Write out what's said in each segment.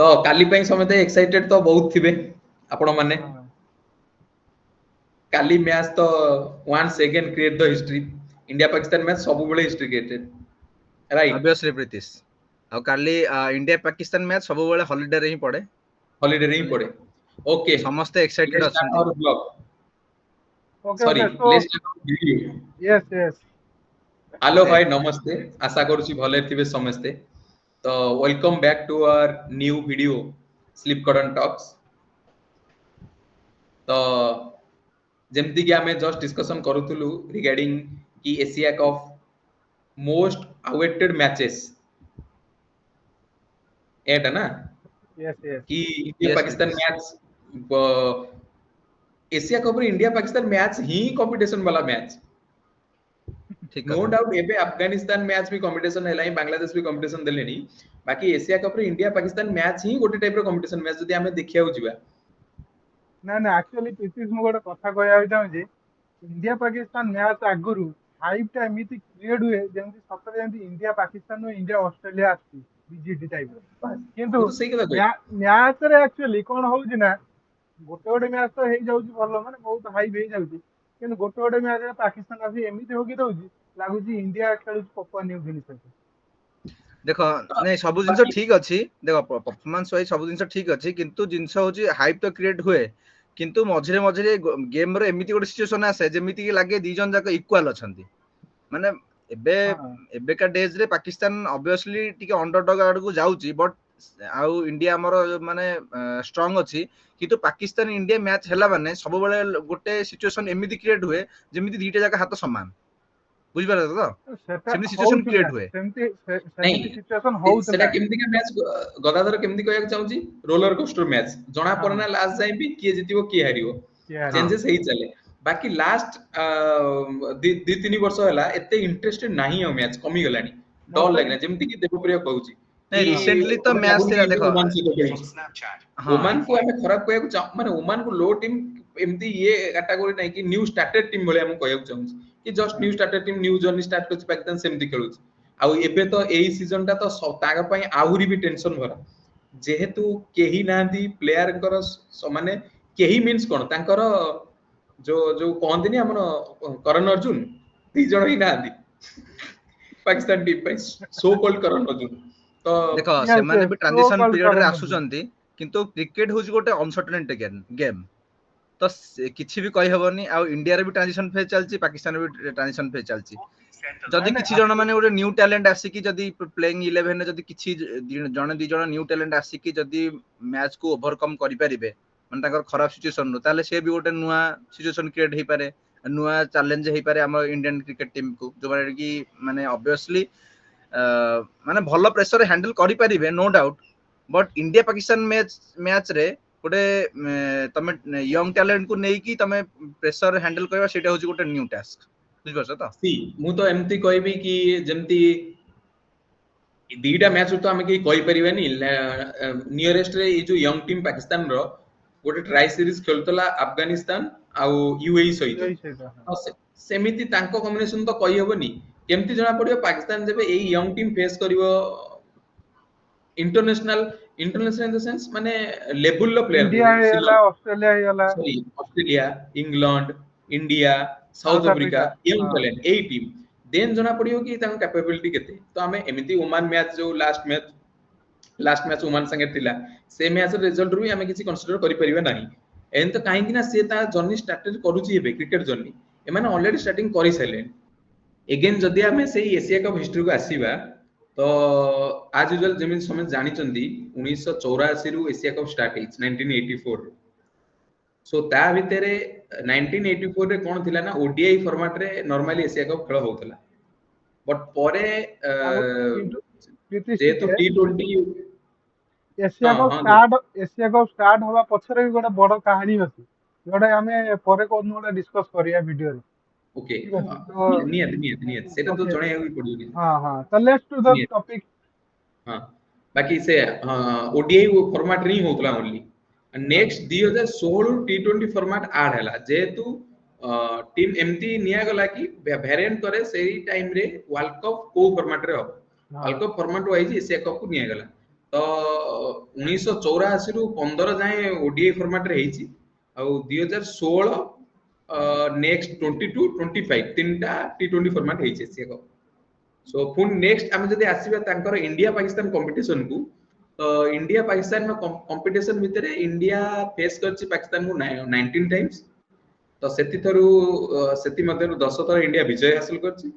तो काली ପାଇଁ ସମସ୍ତେ एक्साइटेड तो बहुत थिबे आपण माने काली मैच तो once again create the history India Pakistan match सब बेले history created right obviously Pritish आ काली इंडिया पाकिस्तान मैच सब बेले हॉलिडे रे ही पड़े हॉलिडे रे ही पड़े ओके समस्त एक्साइटेड अछंती और blog Okay, sorry okay. So let's start video yes. Hello भाई नमस्ते आशा करूची भले थिबे समस्ते तो welcome back to our new video slip cordon talks तो जेमती कि आमे जस्ट डिस्कशन करूथुलु रिगार्डिंग कि Asia cup most awaited matches एटा ना Yes. कि India Yes, Pakistan Pritesh. Match Asia cup रे इंडिया पाकिस्तान मैच ही कंपटीशन वाला मैच ठीक नो कथा डाउट एबे अफगानिस्तान मैच भी कंपटीशन हैला ही बांग्लादेश भी कंपटीशन देलेनी बाकी एशिया कप रे इंडिया पाकिस्तान मैच ही गोटे टाइप रो कंपटीशन मैच जदी हमें देखिया जिबा ना एक्चुअली प्रीतिश मु गोटे कथा कहया चाहूँ इंडिया पाकिस्तान मैच आगुरु हाइप टा एमिति क्रिएट हुए जेमति सतरे जेमति इंडिया पाकिस्तान इंडिया ऑस्ट्रेलिया आसी बीजीटी टाइप किंतु मु तो सही कथा कहै मैच रे एक्चुअली कोन होउछि ना गोटे गोटे मैच तो हेई जाउछि भलो माने बहुत हाइप हेई जाउछि किंतु गोटे गोटे मैच रे पाकिस्तान आसी एमिति होगी दउछि लागुछि इंडिया खेलुछि पप्पा न्यू गिनी सहित देखो नहीं सब जिनस ठीक अच्छी देखो परफॉर्मेंस वाइज सब जिनस ठीक अच्छी किंतु जिनस होची हाइप तो क्रिएट हुए किंतु मझिरे मझिरे गेम रो एमिति गोटे सिचुएशन आसे जेमिति कि लागे दी जन जाक इक्वल अछंती माने एबे एबे का डेज रे पाकिस्तान ऑब्वियसली टिके अंडरडॉग आड़ को जाउची बट आउ इंडिया हमर माने स्ट्रांग अछि किंतु पाकिस्तान इंडिया मैच हैला माने सब बेले गोटे सिचुएशन एमिति क्रिएट हुए जेमिति दीटा जाक हाथ समान बुझि पारे तो सेमिति सिचुएशन क्रिएट हुए सेमिति सिचुएशन होउतला सेटा केमति का मैच गदाधर केमति कहया चाहूची रोलर कोस्टर मैच जणा परना लास्ट जाई भी किए जितिबो किए हारिबो चेंजेस हेई चले बाकी लास्ट दी 3 वर्ष होला एते इंटरेस्टेड नाही हो मैच कमी गलानी डर लागना जेमति कि देवप्रिय कहूची नहीं रिसेंटली तो मैच थिला देखो ओमान को हमें खराब कहया माने ओमान को लो टीम एमती ये कैटेगरी नाही कि न्यू स्टार्टेड टीम भले हम कहया चाहूची कि just new started team new journey start करछि पाकिस्तान सेमती खेलुछि आउ एबे तो एई सीजन टा तो तागा पई आहुरी भी टेंशन भरा जेहेतु केही नांदी प्लेयर कर माने केही मींस कोन तांकर जो जो कहंदिनी हमर करण अर्जुन दी जण ही नांदी पाकिस्तान टीम पई सो कॉल्ड करण अर्जुन तो देखो से माने भी ट्रांजिशन पीरियड रे आसुचंती किंतु क्रिकेट होची गोटे अनसर्टेन गेम तो किछि भी कहि हबनी आ इंडिया रे भी ट्रांजिशन फेज चलची पाकिस्तान रे भी ट्रांजिशन फेज चलची जदि किछि जण माने गोटे न्यू टैलेंट आसी कि जदि प्लेइंग 11 रे जदि किछि जण दी जण न्यू टैलेंट आसी कि जदि मैच को ओवरकम करि परिबे माने ताकर खराब सिचुएशन रो ताले से भी गोटे नुवा सिचुएशन क्रिएट हेई पारे नुवा चैलेंज हेई पारे हमर इंडियन क्रिकेट टीम को जो माने कि माने ऑब्वियसली माने भलो प्रेशर हैंडल करि परिबे no doubt but India Pakistan match रे गोटे तमे यंग टैलेंट को नै कि तमे प्रेशर हैंडल करबा सेटा होची गोटे न्यू टास्क बुझ परछ त सी मु तो एमती कहबी कि जेमती दीटा मैच तो हमें कही परिबानी नियरेस्ट रे जो यंग टीम पाकिस्तान रो गोटे ट्राई सीरीज खेलतला अफगानिस्तान आउ यूएई सहित सेमिति तांको कॉम्बिनेशन तो कहि होबनी केमती जणा पडियो पाकिस्तान जेबे एई यंग टीम फेस करिवो इंटरनेशनल इन द सेंस माने लेवल लो प्लेयर इंडिया हेला Australia England India South Africa young talent एई टीम देन जना पडियो कि तांको कैपेबिलिटी केते तो हमें एमिति ओमान मैच जो लास्ट मैच ओमान संगे थिला से मैच रिजल्ट रू हमें किसी कंसीडर करि परिबा नाही एन तो काहे कि ना से ता जर्नी स्टार्टेड करूची हेबे क्रिकेट जर्नी ए माने ऑलरेडी स्टार्टिंग करि साइलेंट अगेन जदि हमें से एशिया कप हिस्ट्री को आसीबा तो आज यूजुअल जेमिन समय जानि चंदी 1984 रु एशिया कप स्टार्ट हेच 1984 सो ता भितरे 1984 रे कोन थिला ना ओडीआई फॉर्मेट रे नॉर्मली एशिया कप खेल होतला बट परे जेतु टी20 एशिया कप स्टार्ट होबा पछरे भी गोटे बड़ कहानी अछि जोडे हमें परे कोन गोटे डिस्कस करिया वीडियो रे ओके नियत सेटा तो जणे होई पडियो हां तो लेट्स टू द टॉपिक हां बाकी से ओडीआई फॉर्मेट रे होतला ओनली नेक्स्ट 2016 टी20 फॉर्मेट ऐड हैला जेतु टीम एमती निया गला कि वेरिएंट करे सेही टाइम रे वर्ल्ड कप को फॉर्मेट रे हो world cup format wise Asia cup को निया गला ତ 1984 ରୁ 15 ଯାଏ ଓଡିଆଇ ଫର୍ମାଟ ରେ ହେଇଛି, ଆଉ 2016 ନେକ୍ସଟ 22 25 ତିନିଟା T20 ଫର୍ମାଟ ହେଇଛି ଏସିଆ କପ୍। ସୋ ପୁଣି ନେକ୍ସଟ ଆମେ ଯଦି ଆସିବା ତାଙ୍କର ଇଣ୍ଡିଆ ପାକିସ୍ତାନ କମ୍ପିଟିସନ କୁ, ତ ଇଣ୍ଡିଆ ପାକିସ୍ତାନ କମ୍ପିଟିସନ ଭିତରେ ଇଣ୍ଡିଆ ଫେସ୍ କରିଛି ପାକିସ୍ତାନକୁ 19 ଟାଇମ୍ସ। ତ ସେଥିରୁ ସେଥିମଧ୍ୟରୁ 10 ଥର ଇଣ୍ଡିଆ ବିଜୟ ହାସଲ କରିଛି,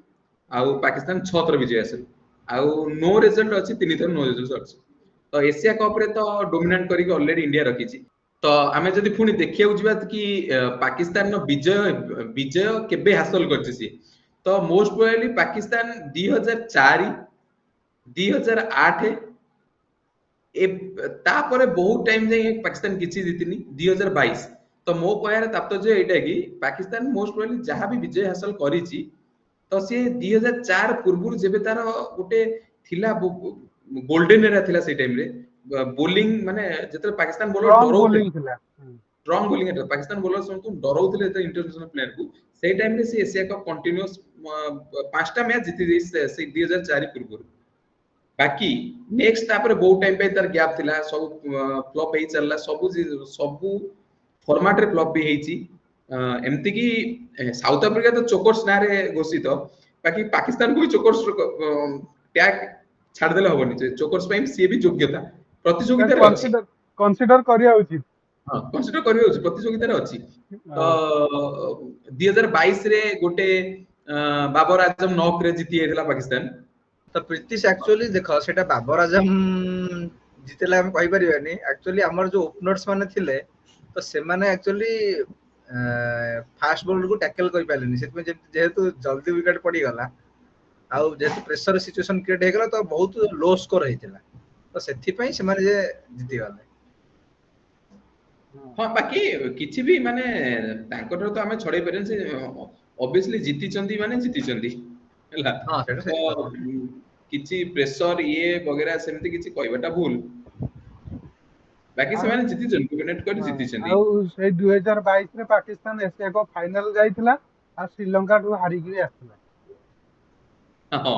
ଆଉ ପାକିସ୍ତାନ 6 ଥର ବିଜୟ ହାସଲ, ଆଉ ନୋ ରେଜଲ୍ଟ ଅଛି 3 ଥର ନୋ ରେଜଲ୍ଟ ଅଛି। ତ ଏସିଆ କପ୍ ରେ ତ ଡୋମିନେଟ୍ କରିକି ଅଲରେଡି ଇଣ୍ଡିଆ ରଖିଛି। ତ ଆମେ ଯଦି ପୁଣି ଦେଖିବାକୁ ଯିବା କି ପାକିସ୍ତାନର ବିଜୟ କେବେ ହାସଲ କରିଛି ସିଏ, ତ ମୋଷ୍ଟ ପ୍ରୋବାବଲି ପାକିସ୍ତାନ 2004, 2008 ତାପରେ ବହୁତ ଟାଇମ ଯାଏ ପାକିସ୍ତାନ କିଛି ଜିତିନି। 2022, ତ ମୋ କହିବାର ତାତ୍ପର୍ଯ୍ୟ ଏଇଟା କି ପାକିସ୍ତାନ ମୋଷ୍ଟ ପ୍ରୋବାବଲି ଯାହା ବି ବିଜୟ ହାସଲ କରିଛି, ତ ସିଏ 2004 ପୂର୍ବରୁ ଯେବେ ତାର ଗୋଟେ ଥିଲା ଗୋଲ୍ଡେନ ଏରା ଥିଲା ସେଇ ଟାଇମରେ ବୋଲିଂ, ମାନେ ଯେତେବେଳେ ପାକିସ୍ତାନ ବୋଲର ଷ୍ଟ୍ରଙ୍ଗ ଡରଉଥିଲେ, ବୋଲିଂ ଥିଲା। ଷ୍ଟ୍ରଙ୍ଗ ବୋଲିଂ ଏଟା ପାକିସ୍ତାନ ବୋଲର ସମସ୍ତଙ୍କୁ ଡରଉଥିଲେ ଇଣ୍ଟରନ୍ୟାସନାଲ ପ୍ଲେୟରକୁ, ସେଇ ଟାଇମରେ ସେ ଏସିଆ କପ୍ କଣ୍ଟିନ୍ୟୁଅସ 5ଟା ମ୍ୟାଚ୍ ଜିତି ଦେଇଛି ସେଇ 2004 ପୂର୍ବରୁ। ବାକି ନେକ୍ସଟ ତାପରେ ବହୁତ ଟାଇମ ପାଇଁ ତାର ଗ୍ୟାପ ଥିଲା, ସବୁ ଫ୍ଲପ ହେଇ ଚାଲିଲା, ସବୁ ଫର୍ମାଟରେ ଫ୍ଲପ ବି ହେଇଛି। ଏମିତି କି ସାଉଥ ଆଫ୍ରିକା ତ ଚୋକର୍ସ ନାଁରେ ଘୋଷିତ, ବାକି ପାକିସ୍ତାନକୁ ବି ଚୋକର୍ସ ଟ୍ୟାଗ ଛାଡିଦେଲେ ହବନି, ଚୋକର୍ସ ପାଇଁ ସିଏ ବି ଯୋଗ୍ୟତା ପ୍ରତିଯୋଗିତାରେ ଅଛି। କନସିଡର କରିବା ଉଚିତ। ହଁ, କନସିଡର କରିବା ଉଚିତ, ପ୍ରତିଯୋଗିତାରେ ଅଛି। ତ ହଁ। 2022 ରେ ଗୋଟେ ବାବର ଆଜମ ନକ୍ ରେ ଜିତି ଯାଇଥିଲା ପାକିସ୍ତାନ। ତ ପ୍ରୀତିଶ ଆକ୍ଚୁଆଲି ଦେଖ ସେଟା ବାବର ଆଜମ ଜିତିଲା ଆମେ କହିପାରିବାନି, ଆକ୍ଚୁଆଲି ଆମର ଯୋଉ ଓପନର୍ସ ମାନେ ଥିଲେ ତ ସେମାନେ ଆକ୍ଚୁଆଲି ଫାଷ୍ଟ ବୋଲରକୁ ଟ୍ୟାକଲ କରିପାରିଲେନି, ସେଥିପାଇଁ ଯେହେତୁ ଜଲ୍ଦି ୱିକେଟ ପଡିଗଲା, ଆଉ ଯେହେତୁ ପ୍ରେସର ସିଚୁଏସନ କ୍ରିଏଟ ହେଇଗଲା, ତ ବହୁତ ଲୋ ସ୍କୋର ହେଇଥିଲା, ତ ସେଥିପାଇଁ ସେମାନେ ଯେ ଜିତିଗଲେ। ହଁ, ବାକି କିଛି ବି ମାନେ ତାଙ୍କଠାରୁ ତ ଆମେ ଛଡେଇ ପାରିବାନି, ସେ ଅବଭିୟସଲି ଜିତିଛନ୍ତି ମାନେ ଜିତିଛନ୍ତି ହେଲା। ହଁ ସେଇଟା ତ ସତ କଥା। କିଛି ପ୍ରେସର ଇଏ ବଗେରା ସେମିତି କିଛି କହିବାଟା ଭୁଲ, ବାକି ଆଉ ସେମାନେ ଜିତିଛନ୍ତି, ଡୋମିନେଟ୍ କରି ହଁ, ଜିତିଛନ୍ତି। ଆଉ ସେଇ 2022 ରେ ପାକିସ୍ତାନ ଏସିଆ କପ୍ ଫାଇନାଲ ଯାଇଥିଲା, ଆଉ ଶ୍ରୀଲଙ୍କା ଠୁ ହାରିକିରି ଆସିଥିଲା। ହଁ,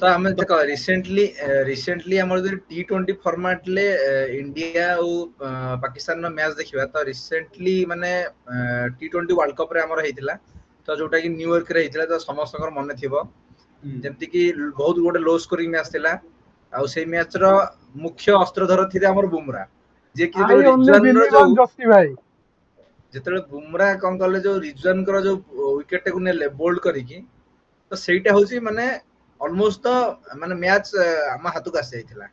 ତ ଆମେ ଦେଖ ରିସେଣ୍ଟଲି ଆମର ଯଦି T20 ଫର୍ମାଟରେ ଇଣ୍ଡିଆ ଆଉ ପାକିସ୍ତାନର ମ୍ୟାଚ୍ ଦେଖିବା, ତ ରିସେଣ୍ଟଲି ମାନେ T20 ୱାର୍ଲଡ କପ ରେ ଆମର ହେଇଥିଲା, ତ ଯୋଉଟା କି ନ୍ୟୁୟର୍କରେ ହେଇଥିଲା, ତ ସମସ୍ତଙ୍କର ମନେ ଥିବ ଯେମିତି କି ବହୁତ ଗୋଟେ ଲୋ ସ୍କୋରିଂ ମ୍ୟାଚ୍ ଥିଲା, ଆଉ ସେଇ ମ୍ୟାଚ୍ ର ମୁଖ୍ୟ ଅସ୍ତ୍ରଧର ଥିଲେ ଆମର ବୁମରା, ଯିଏ କି I only believe on Joshi ଭାଇ। ଯେତେବେଳେ ବୁମରା କଣ କଲେ, ଯୋଉ ରିଜୱାନଙ୍କର ଯୋଉ ୱିକେଟ ଟାକୁ ନେଲେ ବୋଲ୍ଡ କରିକି, ତ ସେଇଟା ହଉଛି ମାନେ ଅଲମୋଷ୍ଟ ତ ମାନେ ମ୍ୟାଚ୍ ଆମ ହାତକୁ ଆସି ଯାଇଥିଲା।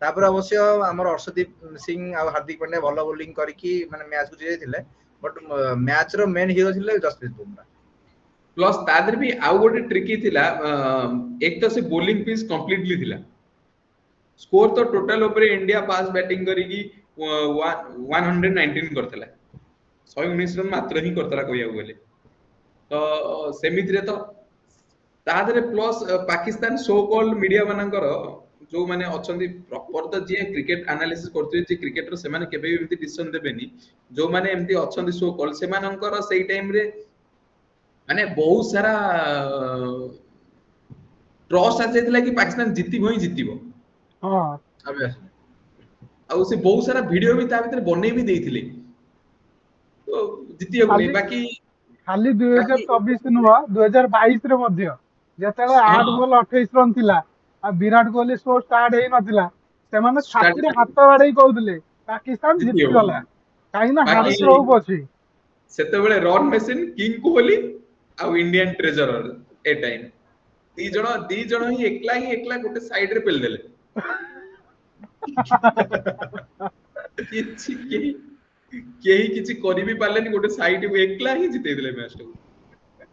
ତାପରେ ଅବଶ୍ୟ ଆମର ଅର୍ଷଦୀପ ସିଂ ଆଉ ହାର୍ଦ୍ଦିକ ପାଣ୍ଡ୍ୟା ଭଲ ବୋଲିଂ କରିକି ମାନେ ମ୍ୟାଚ୍ କୁ ଜିତେଇଥିଲେ, ବଟ୍ ମ୍ୟାଚ୍ ର ମେନ୍ ହିରୋ ଥିଲେ ଜସପ୍ରୀତ ବୁମରା। ପ୍ଲସ୍ ତା ଦେହରେ ବି ଆଉ ଗୋଟେ ଟ୍ରିକି ଥିଲା, ଏକ ତ ସେ ବୋଲିଂ ପିଚ୍ କମ୍ପ୍ଲିଟଲି ଥିଲା, ସ୍କୋର ତ ଟୋଟାଲ ଉପରେ ଇଣ୍ଡିଆ ପାସ୍ ବ୍ୟାଟିଂ କରିକି 119 କରିଥିଲା, 119 ରନ୍ ମାତ୍ର ହିଁ କରିଥିଲା କହିବାକୁ ଗଲେ। ତ ସେମିତିରେ ତ ତା ଦେହରେ plus Pakistan so called media ମାନଙ୍କର ଯୋଉମାନେ ଅଛନ୍ତି ପ୍ରପର ତ ଯିଏ କ୍ରିକେଟ ଆନାଲିସିସ୍ କରୁଥିବେ, ଯିଏ କ୍ରିକେଟର, ସେମାନେ କେବେ ବି ଏମିତି ଡିସିସନ ଦେବେନି। ଯୋଉମାନେ ଏମିତି ଅଛନ୍ତି ସୋ କଲ୍ଡ, ସେମାନଙ୍କର ସେଇ ଟାଇମରେ ମାନେ ବହୁତ ସାରା ଟ୍ରଷ୍ଟ ଆସିଯାଇଥିଲା କି ପାକିସ୍ତାନ ଜିତିବ ହିଁ ଜିତିବ। ହଁ, ଆଉ ସେ ବହୁତ ସାରା ଭିଡିଓ ବି ତା ଭିତରେ ବନେଇ ବି ଦେଇଥିଲେ, ତ ଜିତି ହବନି। ଖାଲି ବାକି ଖାଲି ବାକି 2024 ନୁହଁ, 2022 ରେ ମଧ୍ୟ ଯେତେବେଳେ ହଁ 8 ବଲ୍ 28 ରନ୍ ଥିଲା, ଆଉ ବିରାଟ କୋହଲି ଶୋ ଷ୍ଟାର୍ଟ ହେଇନଥିଲା, ସେମାନେ ଛାତିରେ ଷ୍ଟାର୍ଟ ହାତ ବାଡେଇ କହୁଥିଲେ ପାକିସ୍ତାନ ଜିତି ହବ, ଜିତିଗଲା, କାହିଁକି ନା ବାକି ହାରିସ୍ ରହୁ ପଛେ। ସେତେବେଳେ ରନ୍ ମେସିନ୍ କିଙ୍ଗ କୋହଲି ଆଉ ଇଣ୍ଡିଆନ ଟ୍ରେଜର ଏ ଟାଇମ ଦି ଜଣ ହିଁ ଏକଲା ଗୋଟେ ସାଇଡ ରେ ପେଲିଦେଲେ। କିଛି କେହି କିଛି କରିବି ପାରିଲେନି, ଗୋଟେ ସାଇଡ ଏକଲା ହିଁ ଜିତେଇ ଦେଲେ ମ୍ୟାଚ୍ ଟାକୁ।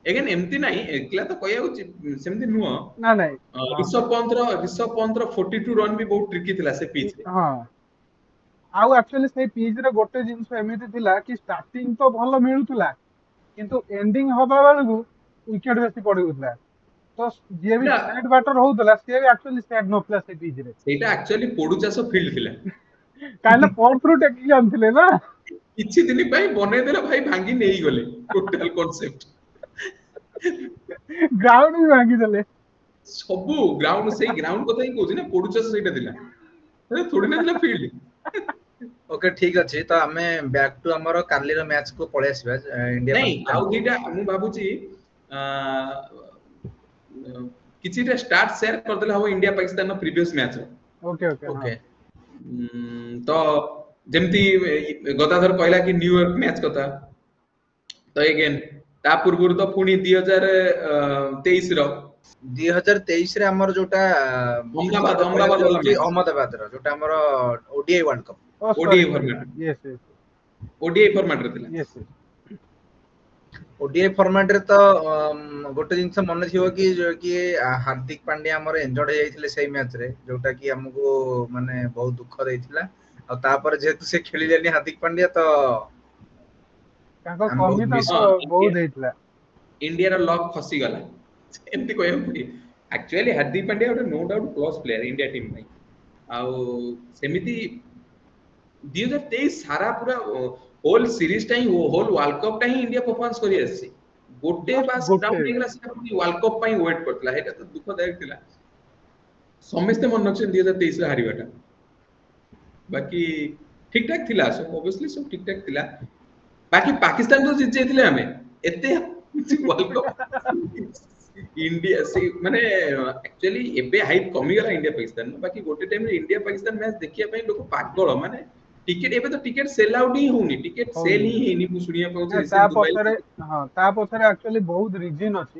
ଏଗେନ୍ ଏମିତି ନାହିଁ, ଏକଲା ତ କହିବାକୁ ସେମିତି ନୁହଁ। ନା ନାଇଁ। ରିଷଭ ପନ୍ତର 42 ରନ୍ ବି ବହୁତ ଟ୍ରିକି ଥିଲା ସେ ପିଚ୍ ରେ। ହଁ, ଆଉ ଆକ୍ଚୁଆଲି ସେଇ ପିଚ୍ ରେ ଗୋଟେ ଜିନିଷ ଏମିତି ଥିଲା କି ଷ୍ଟାର୍ଟିଂ ତ ଭଲ ମିଳୁଥିଲା, କିନ୍ତୁ ଏଣ୍ଡିଂ ହବା ବେଳକୁ ୱିକେଟ ବେଶୀ ପଡୁଥିଲା। ତ ଯିଏ ବି ସ୍ଟ୍ରେଟ୍ ବ୍ୟାଟର ହଉଥିଲା, ସିଏ ବି ଆକ୍ଚୁଆଲି ସେଟ୍ ନଥିଲା ସେ ପିଚ୍ ରେ। ସେଇଟା ଆକ୍ଚୁଆଲି ପୋଡୁଚାଷ ଫିଲ୍ଡ ଥିଲା। କାହିଁକି ନା ପରଥରୁ ଟେକିକି ଆଣିଥିଲେ ନା। କିଛି ଦିନ ପାଇଁ ବନେଇଦେଲେ, ଭାଇ ଭାଙ୍ଗି ନେଇଗଲେ ଟୋଟାଲ କନସେପ୍ଟ। ଗ୍ରାଉଣ୍ଡ ବି ଭାଙ୍ଗିଦେଲେ। ସବୁ ଗ୍ରାଉଣ୍ଡ, ସେଇ ଗ୍ରାଉଣ୍ଡ କଥା ହିଁ କହୁଛି ନା, ପୋଡୁଚାଷ ସେଇଟା ଥିଲା। थोड़ी ना थिला फील्ड ओके ठीक अछि तो आमे बैक टू हमर कालीर मैच को पळे आसीबा इंडिया नहीं पाकिस्तान आउ दीटा मु भाबुची किछिटा स्टार्ट शेयर करदेले हबो India Pakistan previous match okay okay हाँ ओके तो जेमती गदाधर कहला कि न्यूयॉर्क मैच कथा तो अगेन ता पूर्व तो पुणी 2023 रो 2023 रे हमर जोटा अहमदाबाद वाला मैच अहमदाबाद रो जोटा हमर ओडीआई वर्ल्ड कप ओ ODI sorry format yes yes ODI format रे थिला यस यस ओडीआई फॉर्मेट रे तो गोटे जिंस मन थिबो कि जो कि हार्दिक पांड्या हमर इंजर्ड हो जाइथिले सेही मैच रे जोटा कि हमको माने बहुत दुख देइथिला आ तापर जेतु से खेलिलेनी हार्दिक पांड्या तो ताको हम बहुत कमी तो मिस हां बहुत ହେଇଥିଲା इंडिया रो लक फसी गला एमती कहय पड़ी एक्चुअली हार्दिक पांड्या गोटे no doubt class player India team में आउ सेमिति 2023 सारा पूरा whole series time whole world cup time India performance करी आसी गोटे जस्ट बास गोटे डाउन हेगला से वर्ल्ड कप पाई वेट करतला हेटा तो दुखदायक थिला समस्त मन रखछन 2023 रे हारिबाटा बाकी ठीक ठाक थिला सब ऑब्वियसली सब ठीक ठाक थिला बाकी पाकिस्तान तो जीत जाइथिले हमें एते वर्ल्ड कप इंडिया से माने एक्चुअली एबे हाइप कमी गला इंडिया पाकिस्तान बाकी गोटे टाइम रे इंडिया पाकिस्तान मैच देखिया पई लोग पागल माने टिकट एबे तो टिकट सेल आउट ही होनी टिकट सेल ही ହଉନି हेनी मु सुनिया पाउची ନା ତା रिसेंट दुबई ପଛରେ ହଁ ତା ପଛରେ ଆକ୍ଚୁଆଲି ବହୁତ ରିଜିନ୍ ଅଛି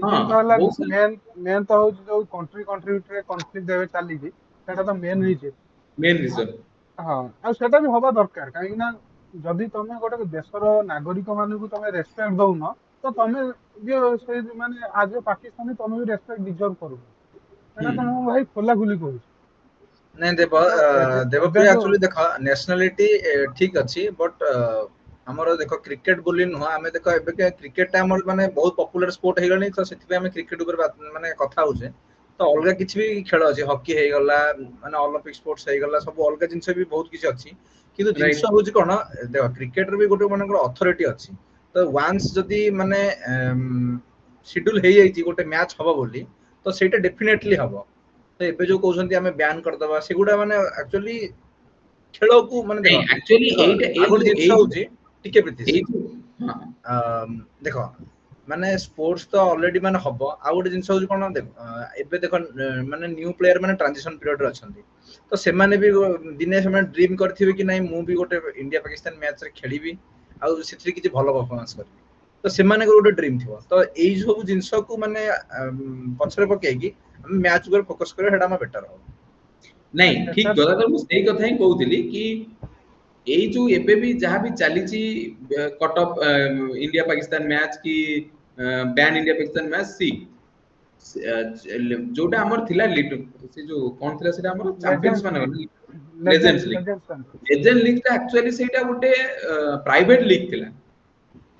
हां ରିଜିନ୍ ତ ହେଲା बहुत सारा ମେନ୍ ତ ହଉଛି ଯୋଉ କଣ୍ଟ୍ରି ଭିତରେ କନଫ୍ଲିକ୍ଟ ଏବେ ଚାଲିଛି ସେଟା ତ ମେନ୍ ରିଜିନ୍ मेन रीजन ହଁ ଆଉ ସେଟା ବି ହବା ଦରକାର କାହିଁକି ନା ଯଦି ତମେ ଗୋଟେ ଦେଶର ନାଗରିକ ମାନଙ୍କୁ ତମେ ରେସପେକ୍ଟ ଦଉନ ତ ତମେ ଯୋଉ ସେ ମାନେ ଆଜ ପାକିସ୍ତାନୀ ତମେ ବି ରେସପେକ୍ଟ ଡିଜର୍ଭ କରୁନ ସେଟା ତ ମୁଁ ଭାଇ ଖୋଲା ଖୋଲି କହୁଛି नहीं देव ତ ଏବେ ଏବେ देवप्रिय ଯୋଉ एक्चुअली देख नेशनलिटी ठीक अच्छी बट हमर देख क्रिकेट बोली नुह आमे देख एबे के क्रिकेट हमर माने बहुत पॉपुलर स्पोर्ट हे गनी तो सेति आमे क्रिकेट ऊपर माने कथा होचे तो अलगा किछि भी खेल अछि हॉकी हे गला माने ओलंपिक स्पोर्ट्स हे गला सब अलगा जिंस भी बहुत किछि अछि किंतु जिंस राइट होची कोन देख क्रिकेट रे भी गोटे मानकर अथॉरिटी अछि तो वंस जदी माने शेड्यूल हे जाइछि गोटे मैच हबो बोली तो सेटा डेफिनेटली हबो तो एबे जो कहउछन्ती आमे बैन कर दबा सेगुडा माने एक्चुअली खेल को माने नहीं देखो एक्चुअली देखो एटा आगोटे जिंस होची टिके प्रीतिश एई जो हां देखो माने स्पोर्ट्स तो ऑलरेडी माने हबो आ गोटे जिंस होची कोन देख एबे देखो माने न्यू प्लेयर माने ट्रांजिशन पीरियड रे अछन्ती तो से माने भी दिने से माने ड्रीम करथिबे कि नहीं मु भी गोटे इंडिया पाकिस्तान मैच रे खेलिबी आ सेथि किछि भलो परफॉर्मेंस करबी तो से माने गोटे ड्रीम थिबो तो एई सब जिंस को माने पछरे पके कि हम मैच ऊपर फोकस करे हेडा बेटर हो नहीं ସେଟା ठीक गला तो मु सेई कथा ही कहउतिली कि एई जो एबे भी जहां भी चलीची cut off India Pakistan match की बैन इंडिया पाकिस्तान मैच सी जोटा हमर थिला लीड से जो कोन थिला सेटा हमर चैंपियंस माने legends league legends legend league ता एक्चुअली सेटा गोटे प्राइवेट लीग थिला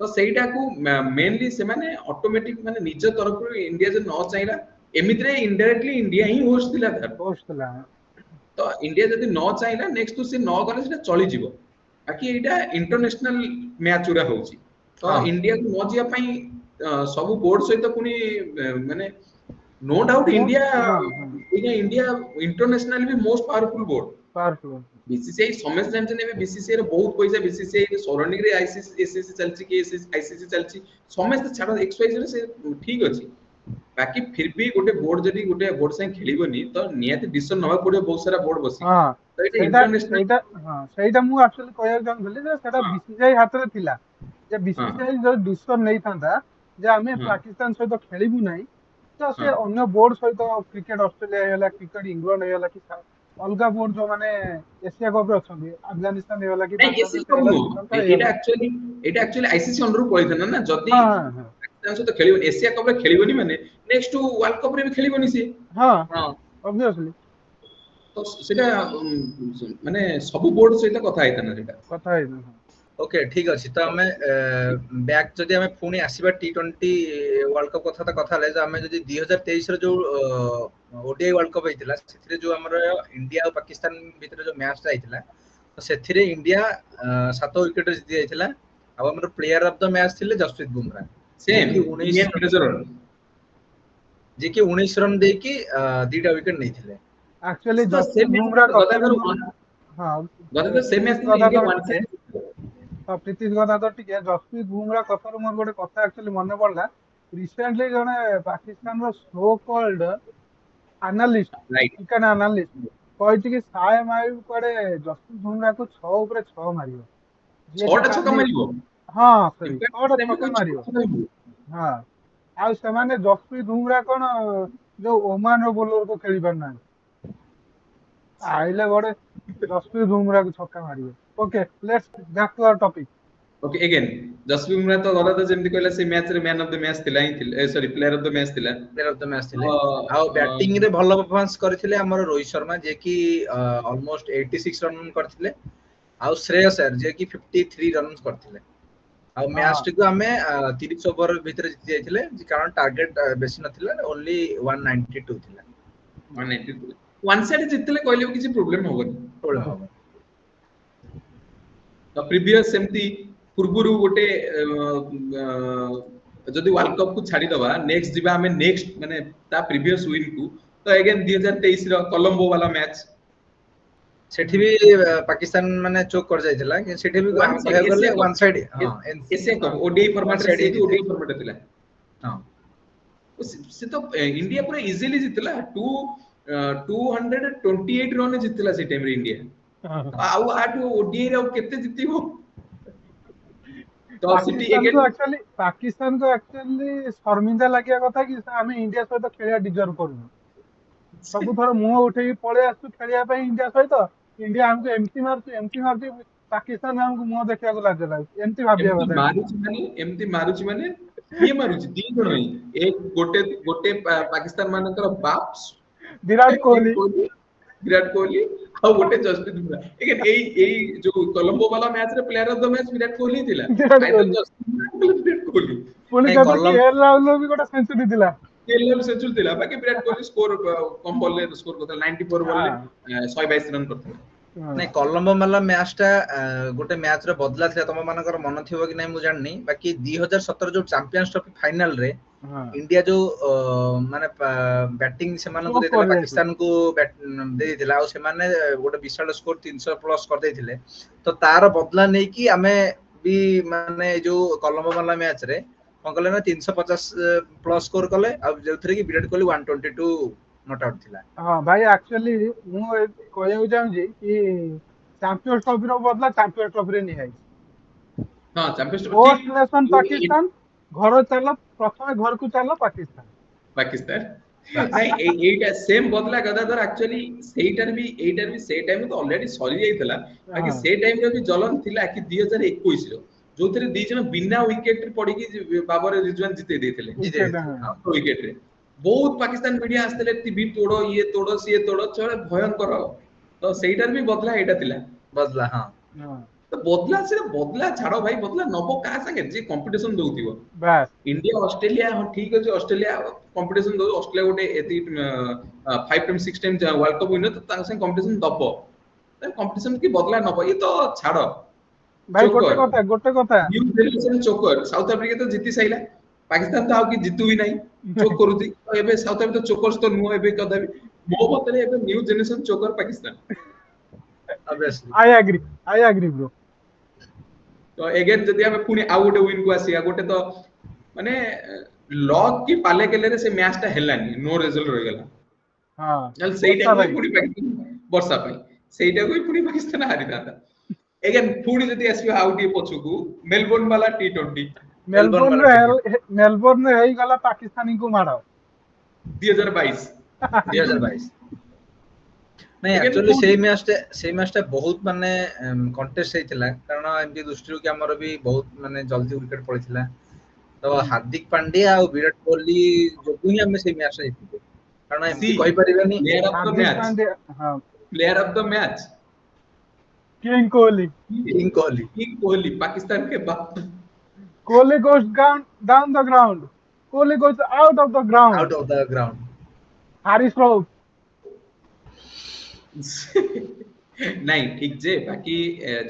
तो सेटा को मेनली से माने ऑटोमेटिक माने निज तरफ इंडिया जो न चाहला एमित्रे इनडायरेक्टली इंडिया ही होस्ट थिला था पोस्ट ଥିଲା तो इंडिया जदि न चाहला नेक्स्ट टू से न गले सेटा चली जिवो बाकी एटा इंटरनेशनल मैच उरा होची तो हाँ इंडिया को न जिया पई सब बोर्ड सहित पुनी माने नो डाउट ମୁଁ इंडिया ହଁ ହଁ इंडिया इंटरनेशनल भी most powerful board powerful BCCI समस्त जानछन एबे बीसीसीआई रे बहुत पैसा बीसीसीआई सराउंडिंग रे आईसीसी एससीसी चलची कि आईसीसी चलची समस्त छाड़ एक्स वाई जेड से ठीक अछि बाकी फिर भी गोटे बोर्ड जदी गोटे बोर्ड से खेलिबनी तो नियत डिसीजन नवा पड़ियो बहुत सारा बोर्ड बसी ହଁ तो एटा ସେଇଟା इंटरनेशनल ସେଇଟା ହଁ ସେଇଟା ମୁଁ ଆକ୍ଚୁଆଲି କହିବାକୁ ଚାହୁଁଥିଲି ଯେ ସେଟା हां ବିସିସିଆଇ ହାତରେ ଥିଲା ଯେ हां ବିସିସିଆଇ ଯଦି ଡିସିସନ ନେଇଥାନ୍ତା ଯେ ଆମେ हां ପାକିସ୍ତାନ ସହିତ ଖେଳିବୁ ନାହିଁ ତ ସେ हां ଅନ୍ୟ ବୋର୍ଡ ସହିତ କ୍ରିକେଟ ଅଷ୍ଟ୍ରେଲିଆ ହେଇଗଲା କ୍ରିକେଟ ଇଂଲଣ୍ଡ ହେଇଗଲା କି ଅଲଗା ବୋର୍ଡ ଯୋଉମାନେ ଏସିଆ କପ୍ ରେ ଅଛନ୍ତି ଆଫଗାନିସ୍ତାନ ହେଇଗଲା କି नहीं एसी ବାଂଲାଦେଶ कब ହେଇଗଲା नो ଶ୍ରୀଲଙ୍କା ହେଇଗଲା एटा एक्चुअली आईसीसी अंडर पळिथना ना जदी ହଁ ହଁ ହଁ पाकिस्तान सहित खेलिबनी एशिया कप रे खेलिबनी माने नेक्स्ट वर्ल्ड कप रे भी खेलिबनी से ହଁ हाँ ଅବଭିୟसली तो सेटा माने सब बोर्ड सहित कथा आइतना सेटा କଥା ହେଇନି ହଁ ओके ठीक अछि तो हमें बैक जदि हमें पुणी आसीबा टी20 वर्ल्ड कप कथा तो कथा ले जो हमें जदि 2023 रो जो ओडीआई वर्ल्ड कप हेतिला सेथिरे जो हमर इंडिया और पाकिस्तान भीतर जो मैच आइतिला तो सेथिरे इंडिया 7 विकेट रे जीति जाइतिला अब हमर प्लेयर ऑफ द मैच थिले जसप्रीत बुमराह जे सेम कि इंडियन 19 ट्रेजर जे कि 19 रन दे कि 2टा विकेट नै थिले एक्चुअली ତ ସେ जसप्रीत ମ୍ୟାଚ୍ बुमराह कथाରୁ ଗଦାଧର हाँ ଗଦାଧର ସେ match Pritish India Gadadhar one टिके ସାଇଡ୍ प्रीतीश गदाधर टिके जसप्रीत बुमराह कथाରୁ ମୋର ଗୋଟେ କଥା एक्चुअली ମନେ ପଡିଲା रिसेंटली ଜଣେ ପାକିସ୍ତାନର so called analyst right cricket analyst କହିଛି କି ସାଏମ ଆୟୁବ କୁଆଡେ ଜସପ୍ରୀତ ବୁମରାହକୁ 6 ଉପରେ 6 ମାରିବ ଯିଏକି 6ଟା ଛକା କାଲି ମାରିବ ହଁ ସରି ଇମ୍ପାକ୍ଟ 6ଟା ସେମିତି ଛକା କହିଛି ମାରିବ 6ଟା ମାରିବ ହଁ ଆଉ ସେମାନେ ଜସପ୍ରୀତ ବୁମରାହ କଣ ଯୋଉ ଓମାନର ବୋଲରକୁ ଖେଳି ପାରୁନାହାନ୍ତି ଆଇଲେ ଗୋଟେ ଜସପ୍ରୀତ ବୁମରାହକୁ ଛକା ମାରିବେ okay let's back to our topic okay again Jasprit Bumrah ତ ଗଦାଧର ଯେମିତି କହିଲା ସେ ମ୍ୟାଚ୍ ରେ ମ୍ୟାନ୍ ଅଫ ଦ ମ୍ୟାଚ୍ ଥିଲା ହିଁ ଥିଲା ସରି ପ୍ଲେୟାର ଅଫ ଦ ମ୍ୟାଚ୍ ଥିଲା ପ୍ଲେୟର ଅଫ ଦ ମ୍ୟାଚ୍ ଥିଲେ ତ ଆଉ ବ୍ୟାଟିଂ ରେ ଭଲ ପରଫର୍ମାନ୍ସ କରିଥିଲେ ଆମର ରୋହିତ ଶର୍ମା ଯିଏ କି ଅଲମୋଷ୍ଟ 86 ରନ୍ କରିଥିଲେ ଆଉ ଶ୍ରେୟସ ଆୟର ଯିଏ କି 53 ରନ୍ କରିଥିଲେ ଆଉ ମ୍ୟାଚ୍ ହଁ ଟିକୁ ଆମେ 30 ଓଭର ଭିତରେ ଜିତି ଯାଇଥିଲେ କାରଣ ଟାର୍ଗେଟ ବେଶୀ ନଥିଲା ଓନ୍ଲି 192 ଥିଲା 192 ୱାନ୍ ସାଇଡ୍ ଜିତିଲେ କହିଲେ ବି କିଛି ପ୍ରୋବ୍ଲେମ ହବନି ପ୍ରୋବ୍ଲେମ ହବ ତ ପ୍ରିଭିୟସ୍ ସେମିତି ପୂର୍ବରୁ ଗୋଟେ ଯଦି ୱାର୍ଲଡ କପ୍ କୁ ଛାଡିଦବା ନେକ୍ସଟ ଯିବା ଆମେ ନେକ୍ସଟ ମାନେ ତା ପ୍ରିଭିୟସ୍ ୱିନ୍ କୁ ତ ଏଗେନ୍ 2023 ର କଲମ୍ବୋ ବାଲା ମ୍ୟାଚ୍ ସେଠି ବି ପାକିସ୍ତାନ ମାନେ ଚୋକ୍ କରି ଯାଇଥିଲା କିନ୍ତୁ ସେଠି ବି ୱାନ୍ ସାଇଡ୍ କହିବାକୁ ଗଲେ ଏସିଆ ୱାନ୍ ସାଇଡ୍ ହଁ cup Asia cup ODI one format ରେ ସାଇଡ୍ ସେ ହିଁ ବି ଜିତେ ଓଡିଆଇ ଫର୍ମାଟ ଥିଲା ହଁ ସେ ତ ଇଣ୍ଡିଆ ପୁରା ଇଜିଲି ଜିତିଲା 228 ରନ୍ ଜିତିଲା ସେ ଟାଇମ୍ ରେ ଇଣ୍ଡିଆ ଆଉ ଆଠୁ ଓଡିଆଇ ରେ ଆଉ କେତେ ଜିତିବ ତ ସେଠି ଏଗେନ୍ ପାକିସ୍ତାନ को एक्चुअली शर्मिंदा ଲାଗିବା କଥା କି ଆମେ ଇଣ୍ଡିଆ ସହିତ ଖେଳିବା ଡିଜର୍ଭ କରୁନୁ ସବୁଥର ମୁହଁ ଉଠେଇକି ପଳେଇ ଆସୁଛୁ ଖେଳିବା ପାଇଁ ଇଣ୍ଡିଆ ସହିତ ଇଣ୍ଡିଆ ଆମକୁ ଏମିତି ମାରୁଛି ପାକିସ୍ତାନ ଆମକୁ ମୁହଁ ଦେଖିବାକୁ ଲାଜ ଲାଗୁଛି ଏମିତି ଭାବିବା କଥା ଏମିତି ମାରୁଛି ମାନେ କିଏ ମାରୁଛି ଦି ଜଣ ହିଁ ଏକ ଗୋଟେ ଗୋଟେ ପାକିସ୍ତାନ ମାନଙ୍କର ବାପ୍ ବିରାଟ କିଙ୍ଗ କୋହଲି କୋହଲି ବିରାଟ କୋହଲି ଆଉ ଗୋଟେ ଜସପ୍ରୀତ ବୁମରା ଏଇ ଯୋଉ କଲମ୍ବୋ ବାଲା ମ୍ୟାଚ୍ ରେ player of the match Virat Kohli ହିଁ ଥିଲା ବିରାଟ ଆଇଦର କୋହଲି ଜସପ୍ରୀତ ବୁମରା ବିରାଟ କୋହଲି ପୁଣି ନାଇଁ ଯଦି କଲମ କେଏଲ ରାହୁଲ ବି ଗୋଟେ ସେଞ୍ଚୁରୀ ଥିଲା କେଏଲ ସେଞ୍ଚୁରୀ ଥିଲା ବାକି ବିରାଟ କୋହଲି ସ୍କୋର କମ ବଲରେ ସ୍କୋର କରିଥିଲା 94 ବଲରେ 122 ରନ୍ କରିଥିଲା ନାଇଁ କଲମ୍ବୋ ମାଲା ମ୍ୟାଚ୍ ଟା ଗୋଟେ ମ୍ୟାଚ୍ ର ବଦଲା ଥିଲା ତମ ମାନଙ୍କର ମନ ଥିବ କି ନାଇଁ ମୁଁ ଜାଣିନି ବାକି 2017 ଯୋଉ ଚାମ୍ପିୟନ୍ସ ଟ୍ରଫି ଫାଇନାଲ ରେ ଇଣ୍ଡିଆ ଯୋଉ ମାନେ ବ୍ୟାଟିଂ ସେମାନଙ୍କୁ ଚୋକ୍ ଦେଇଥିଲା କରିଯାଇଥିଲା ପାକିସ୍ତାନକୁ ଦେଇଥିଲା ଆଉ ସେମାନେ ଗୋଟେ ବିଶାଳ ସ୍କୋର 300 ପ୍ଲସ୍ କରିଦେଇଥିଲେ ତ ତାର ବଦଲା ନେଇକି ଆମେ ବି ମାନେ ଯୋଉ କଲମ୍ବୋ ମାଲା ମ୍ୟାଚ୍ ରେ କଣ କଲେ ନା 350 ପ୍ଲସ୍ ସ୍କୋର କଲେ ଆଉ ଯୋଉଥିରେ କି ବିରାଟ କୋହଲି 122 ନଟ୍ ଆଉଟ୍ ଥିଲା ହଁ ଭାଇ ଆକ୍ଚୁଆଲି ମୁଁ କହିବାକୁ ଚାହୁଁଛି କି ଚାମ୍ପିୟନ୍ସ ଟ୍ରଫିର ବଦଲା ଚାମ୍ପିୟନ୍ସ ଟ୍ରଫିରେ ନିଆଯାଇଛି ହଁ ଚାମ୍ପିୟନ୍ସ ଟ୍ରଫି ହୋଷ୍ଟ ନେସନ ଠିକ ପାକିସ୍ତାନ ଘର ଚାଲ ପ୍ରଥମେ ଘରକୁ ଚାଲ ପାକିସ୍ତାନ ପାକିସ୍ତାନ ବାସ୍ ନାଇଁ ଏଇଟା ସେମ୍ ବଦଲା ଗଦାଧର ଆକ୍ଚୁଆଲି ସେଇଟାରେ ବି ଏଇଟାରେ ବି ସେଇ ଟାଇମ୍ ତ ଅଲରେଡି ସରି ଯାଇଥିଲା ବାକି ହଁ ସେ ଟାଇମ୍ ରେ ବି ଜଲନ ଥିଲା କି 2021 ର ଯୋଉଥିରେ ଦି ଜଣ ବିନା ୱିକେଟ ରେ ପଡିକି ବାବର ରିଜୱାନ ଜିତେଇ ଦେଇଥିଲେ ଜିତେ ୱିକେଟ ଦେଇଥିଲେ ହଁ ୱିକେଟ ରେ ବହୁତ ପାକିସ୍ତାନ ମିଡିଆ ଆସିଥିଲେ ଟିଭି ତୋଡ ଇଏ ତୋଡ ସିଏ ତୋଡ ଭୟଙ୍କର ତ ସେଇଟାରେ ବି ବଦଲା ଏଇଟା ଥିଲା ବଦଲା ହଁ ହଁ ତ ବଦଲା ସେଟା ବଦଲା ଛାଡ ଭାଇ ବଦଲା ନବ କାହା ସାଙ୍ଗେ ଯିଏ କମ୍ପିଟିସନ ଦଉଥିବ ବାସ୍ ଇଣ୍ଡିଆ ଅଷ୍ଟ୍ରେଲିଆ ହଁ ଠିକ ଅଛି ଅଷ୍ଟ୍ରେଲିଆ କମ୍ପିଟିସନ ଦଉ ଅଷ୍ଟ୍ରେଲିଆ ଗୋଟେ ଏତିକି 5 time 6 time world cup winner ତାଙ୍କ ସାଙ୍ଗେ କମ୍ପିଟିସନ ଦବ କମ୍ପିଟିସନ କି ବଦଲା ନବ ଇଏ ତ ଛାଡ ଭାଇ ଚୋକର ଗୋଟେ କଥା new generation Chhokar south Africa ତ ଜିତି ସାଇଲା ପାକିସ୍ତାନ ତ ଆଉ କି ଜିତୁ ବି ନାହିଁ ଚୋକ୍ କରୁଛି ତ ଏବେ ସାଉଥ ଆଫ୍ରିକା ଚୋକର୍ସ ତ ନୁହଁ ଏବେ କଦାପି ମୋ ମତରେ ଏବେ new generation choker Pakistan obviously I agree bro ତ ଏଗେନ୍ ଯଦି ଆମେ ପୁଣି ଆଉ ଗୋଟେ ୱିନ୍ କୁ ଆସିବା ଗୋଟେ ତ ମାନେ ଲକ୍ କି ପାଲେ କେଲେରେ ସେ ମ୍ୟାଚ୍ ଟା ହେଲାନି ନୋ ରେଜଲ୍ଟ ରହିଗଲା ହଁ ନହେଲେ ବର୍ଷା ସେଇଟାକୁ ବି ଭାଇ ପୁଣି ପାକିସ୍ତାନ ବର୍ଷା ପାଇଁ ସେଇଟାକୁ ବି ପୁଣି ପାକିସ୍ତାନ ହାରିଥାନ୍ତା ଏଗେନ୍ ପୁଣି ଯଦି ଆସିବା ଆଉ ଟିକେ ପଛକୁ ମେଲବୋର୍ନ ବାଲା T20 ବାଲା ଟିକେଟ ମେଲବୋର୍ଣ୍ଣରେ ହେଇଗଲା ପାକିସ୍ତାନୀଙ୍କୁ ମାଡ଼ 2022 2022 ନାଇଁ ଏଗେନ୍ ଆକ୍ଚୁଆଲି ପୁଣି ସେଇ ମ୍ୟାଚ୍ ଟା ବହୁତ ମାନେ କଣ୍ଟେଷ୍ଟ ହେଇଥିଲା କାରଣ ଏମିତି ଦୃଷ୍ଟିରୁ କି ଆମର ବି ବହୁତ ମାନେ ଜଲ୍ଦି ୱିକେଟ ପଡିଥିଲା ତ ହାର୍ଦ୍ଦିକ ପାଣ୍ଡ୍ୟା ଆଉ ବିରାଟ କୋହଲି ଯୋଗୁ ହିଁ ଆମେ ସେଇ ମ୍ୟାଚ୍ ଟା ଜିତିଛୁ କାରଣ ସି ଏମିତି କହିପାରିବାନି player of the Hardik match Pandya हाँ player of the match king Kohli king Kohli king Kohli Pakistan के बाप Kohli goes down the ground Kohli goes out of the ground out of the ground Haris Rauf ନାଇଁ ଠିକ ଯେ ବାକି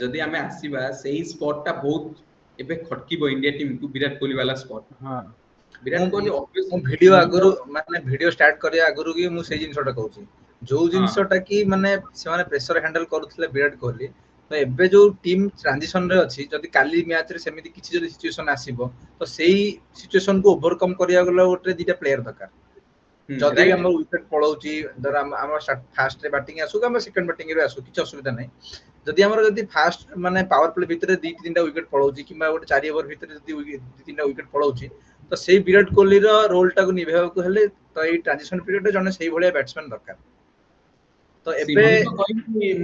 ଯଦି ଆମେ ଆସିବା ସେଇ ସ୍ପଟ ଟା ବହୁତ ଏବେ ଖଟକିବ ଇଣ୍ଡିଆ ଟିମ୍ କୁ ବିରାଟ କୋହଲି ବାଲା ସ୍ପଟ हाँ ବିରାଟ ମୁଁ କୋହଲି ମୁଁ ଅବଭିୟସଲି ଭିଡିଓ ନୋ ଆଗରୁ ଡାଉଟ ମାନେ ଭିଡିଓ ଷ୍ଟାର୍ଟ କରିବା ଆଗରୁ କି ମୁଁ ସେଇ ଜିନିଷଟା କହୁଛି ଯୋଉ ଜିନିଷଟା କି ମାନେ ସେମାନେ ପ୍ରେସର ହ୍ୟାଣ୍ଡଲ କରୁଥିଲେ ବିରାଟ କୋହଲି, ତ ଏବେ ଯୋଉ ଟିମ୍ ଟ୍ରାନଜିସନ ରେ ଅଛି, ଯଦି କାଲି ମ୍ୟାଚ୍ ରେ ସେମିତି କିଛି ଯଦି ସିଚୁଏସନ ଆସିବ, ତ ସେଇ ସିଚୁଏସନ କୁ ଓଭରକମ କରିବାକୁ ଗଲେ ଗୋଟେ ଦିଟା ପ୍ଲେୟାର ଦରକାର। ଯଦି ବି ରାଇଟ୍। ଆମର ୱିକେଟ ପଳଉଛି, ଧର ଆମ ଫାର୍ଷ୍ଟ ରେ ବ୍ୟାଟିଂ ଆସୁ କି ଆମ ସେକେଣ୍ଡ ବ୍ୟାଟିଂ ରେ ଆସୁ, କିଛି ଅସୁବିଧା ନାହିଁ। ଯଦି ଫାର୍ଷ୍ଟ ମାନେ ପାୱାର ପ୍ଲେ ଭିତରେ 2-3ଟା ୱିକେଟ ପଳଉଛି, କିମ୍ବା ଗୋଟେ 4 ଓଭର ଭିତରେ ଯଦି 2-3ଟା ୱିକେଟ ପଳଉଛି, ତ ସେଇ ବିରାଟ କୋହଲିର ରୋଲ ଟାକୁ ନିଭାଇବାକୁ ହେଲେ ତ ଏଇ ଟ୍ରାନଜିସନ ପିରିୟଡରେ ଜଣେ ସେଇଭଳିଆ ବ୍ୟାଟ୍ସମ୍ୟାନ ଦରକାର। ତ ଏବେ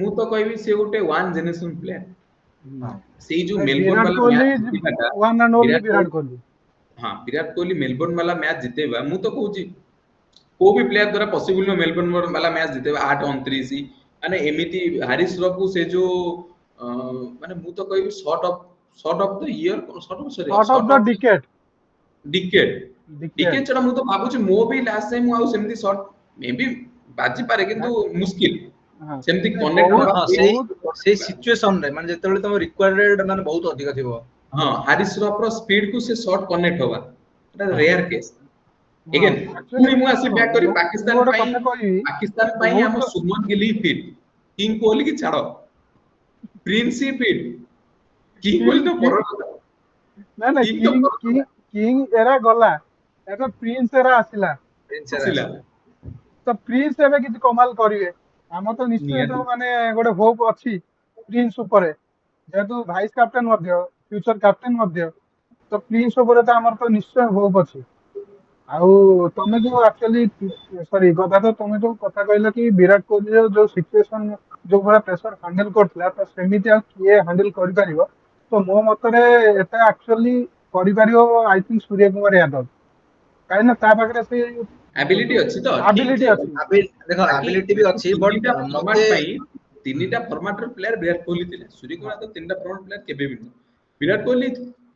ମୁଁ ତ କହିବି ସେ ଗୋଟେ ୱାନ୍ ଜେନେରେସନ ପ୍ଲେୟାର। ହଁ ସେଇ ଯୋଉ ଭାଇ ମେଲବୋର୍ନ ବିରାଟ ବାଲା କୋହଲି ମ୍ୟାଚ ଜିତିବାଟା, one and only Virat Virat Kohli, Kohli. ହଁ ବିରାଟ କୋହଲି ମେଲବୋର୍ନ ବାଲା ମ୍ୟାଚ ଜିତେଇବା, ମୁଁ ତ କହୁଛି କୋଉ ବି ପ୍ଲେୟାର ଦ୍ୱାରା ପସିବଲ ନୁହେଁ ମେଲବୋର୍ନ ବାଲା ମ୍ୟାଚ ଜିତେଇବା 8-29। ମାନେ ଏମିତି ହାରିସ ରଫକୁ ସେ ଯୋଉ ମାନେ ମୁଁ ତ କହିବି sort of the year, sort of sort the of decade. Decade. Decade. Decade ଛଡା ମୁଁ ତ ଭାବୁଛି ମୋ ବି ଲାଷ୍ଟ ଟାଇମ ଆଉ ସେମିତି ସର୍ଟ ମେ ବି ବାଜିପାରେ, କିନ୍ତୁ ମୁସ୍କିଲ ହଁ ସେମିତି ନାଇଁ କନେକ୍ଟ ବହୁତ ହବା। ହଁ ବହୁତ ସେଇ ସିଚୁଏସନ ରେ, ମାନେ ଯେତେବେଳେ ତମ ରିକ୍ୱାରମେଣ୍ଟ ମାନେ ବହୁତ ଅଧିକ ଥିବ। ହଁ ହାରିସ ରଫର ସ୍ପିଡ କୁ ସେ ସର୍ଟ କନେକ୍ଟ ହବା, ଏଟା ହଁ ରେୟାର କେସ୍। ହଁ ଏଗେନ୍ ଆକ୍ଚୁଆଲି ପୁଣି ମୁଁ ଆସି ଶୁଣ ବ୍ୟାକ୍ କରି ମୁଁ ଗୋଟେ କଥା କହିବି ପାକିସ୍ତାନ ପାଇଁ ଆମ ବହୁତ ସୁମନ ଗିଲ୍ ଫିଟ୍, କିଙ୍ଗ କୋହଲି କି ଛାଡ, ପ୍ରିନ୍ସ ହି ଫିଟ୍, କିଙ୍ଗ କୋହଲି ତ କିଙ୍ଗ ପର କଥା, ନା ନା କିଙ୍ଗ ତ କିଙ୍ଗ ପର କଥା କିଙ୍ଗ ଏରା ଗଲା, ଏବେ ପ୍ରିନ୍ସ ଏରା ଆସିଲା। ଆସିଲା। ତ ପ୍ରିନ୍ସ ଏବେ କିଛି କମାଲ କରିବେ, ଆମର ତ ନିଶ୍ଚୟ ନିହାତି ମାନେ ଗୋଟେ ହୋପ ଅଛି ପ୍ରିନ୍ସ ଉପରେ, ଯେହେତୁ ଭାଇସ କ୍ୟାପ୍ଟେନ ମଧ୍ୟ, ଫ୍ୟୁଚର କ୍ୟାପ୍ଟେନ ମଧ୍ୟ, ତ ପ୍ରିନ୍ସ ଉପରେ ତ ଆମର ତ ନିଶ୍ଚୟ ହୋପ ଅଛି। ଆଉ ତମେ ଯୋଉ ଆକ୍ଚୁଆଲି ସରି ଗଦାଧର, ତମେ ଯୋଉ କଥା କହିଲ କି ବିରାଟ କୋହଲିର ଯୋଉ ସିଚୁଏସନ ଯୋଉ ଭଳିଆ ପ୍ରେସର ହ୍ୟାଣ୍ଡେଲ କରୁଥିଲା, ତ ସେମିତି ଆଉ କିଏ ହ୍ୟାଣ୍ଡେଲ କରିପାରିବ? ତ ମୋ ମତରେ ଏଟା ଆକ୍ଚୁଆଲି କରିପାରିବ ଆଇ ଥିଙ୍କ ସୂର୍ଯ୍ୟ କୁମାର ୟାଦବ, କାହିଁକି ନା ତା ପାଖରେ ସେ ଆବିଲିଟି ଅଛି ତ, ଠିକ ଆବିଲିଟି ଯେ ଅଛି। ଦେଖ ବାକି ଆବିଲିଟି ବି ଅଛି, ବଟ୍ ତିନିଟା ଫର୍ମାଟ ମତେ ପାଇଁ ତିନିଟା ଫର୍ମାଟର ପ୍ଲେୟାର ବିରାଟ କୋହଲି ଥିଲେ। ସୂର୍ଯ୍ୟ କୁମାର ତ ତିନିଟା ଫର୍ମାଟ ପ୍ଲେୟାର କେବେ ବି ନୁହଁ। ବିରାଟ କୋହଲି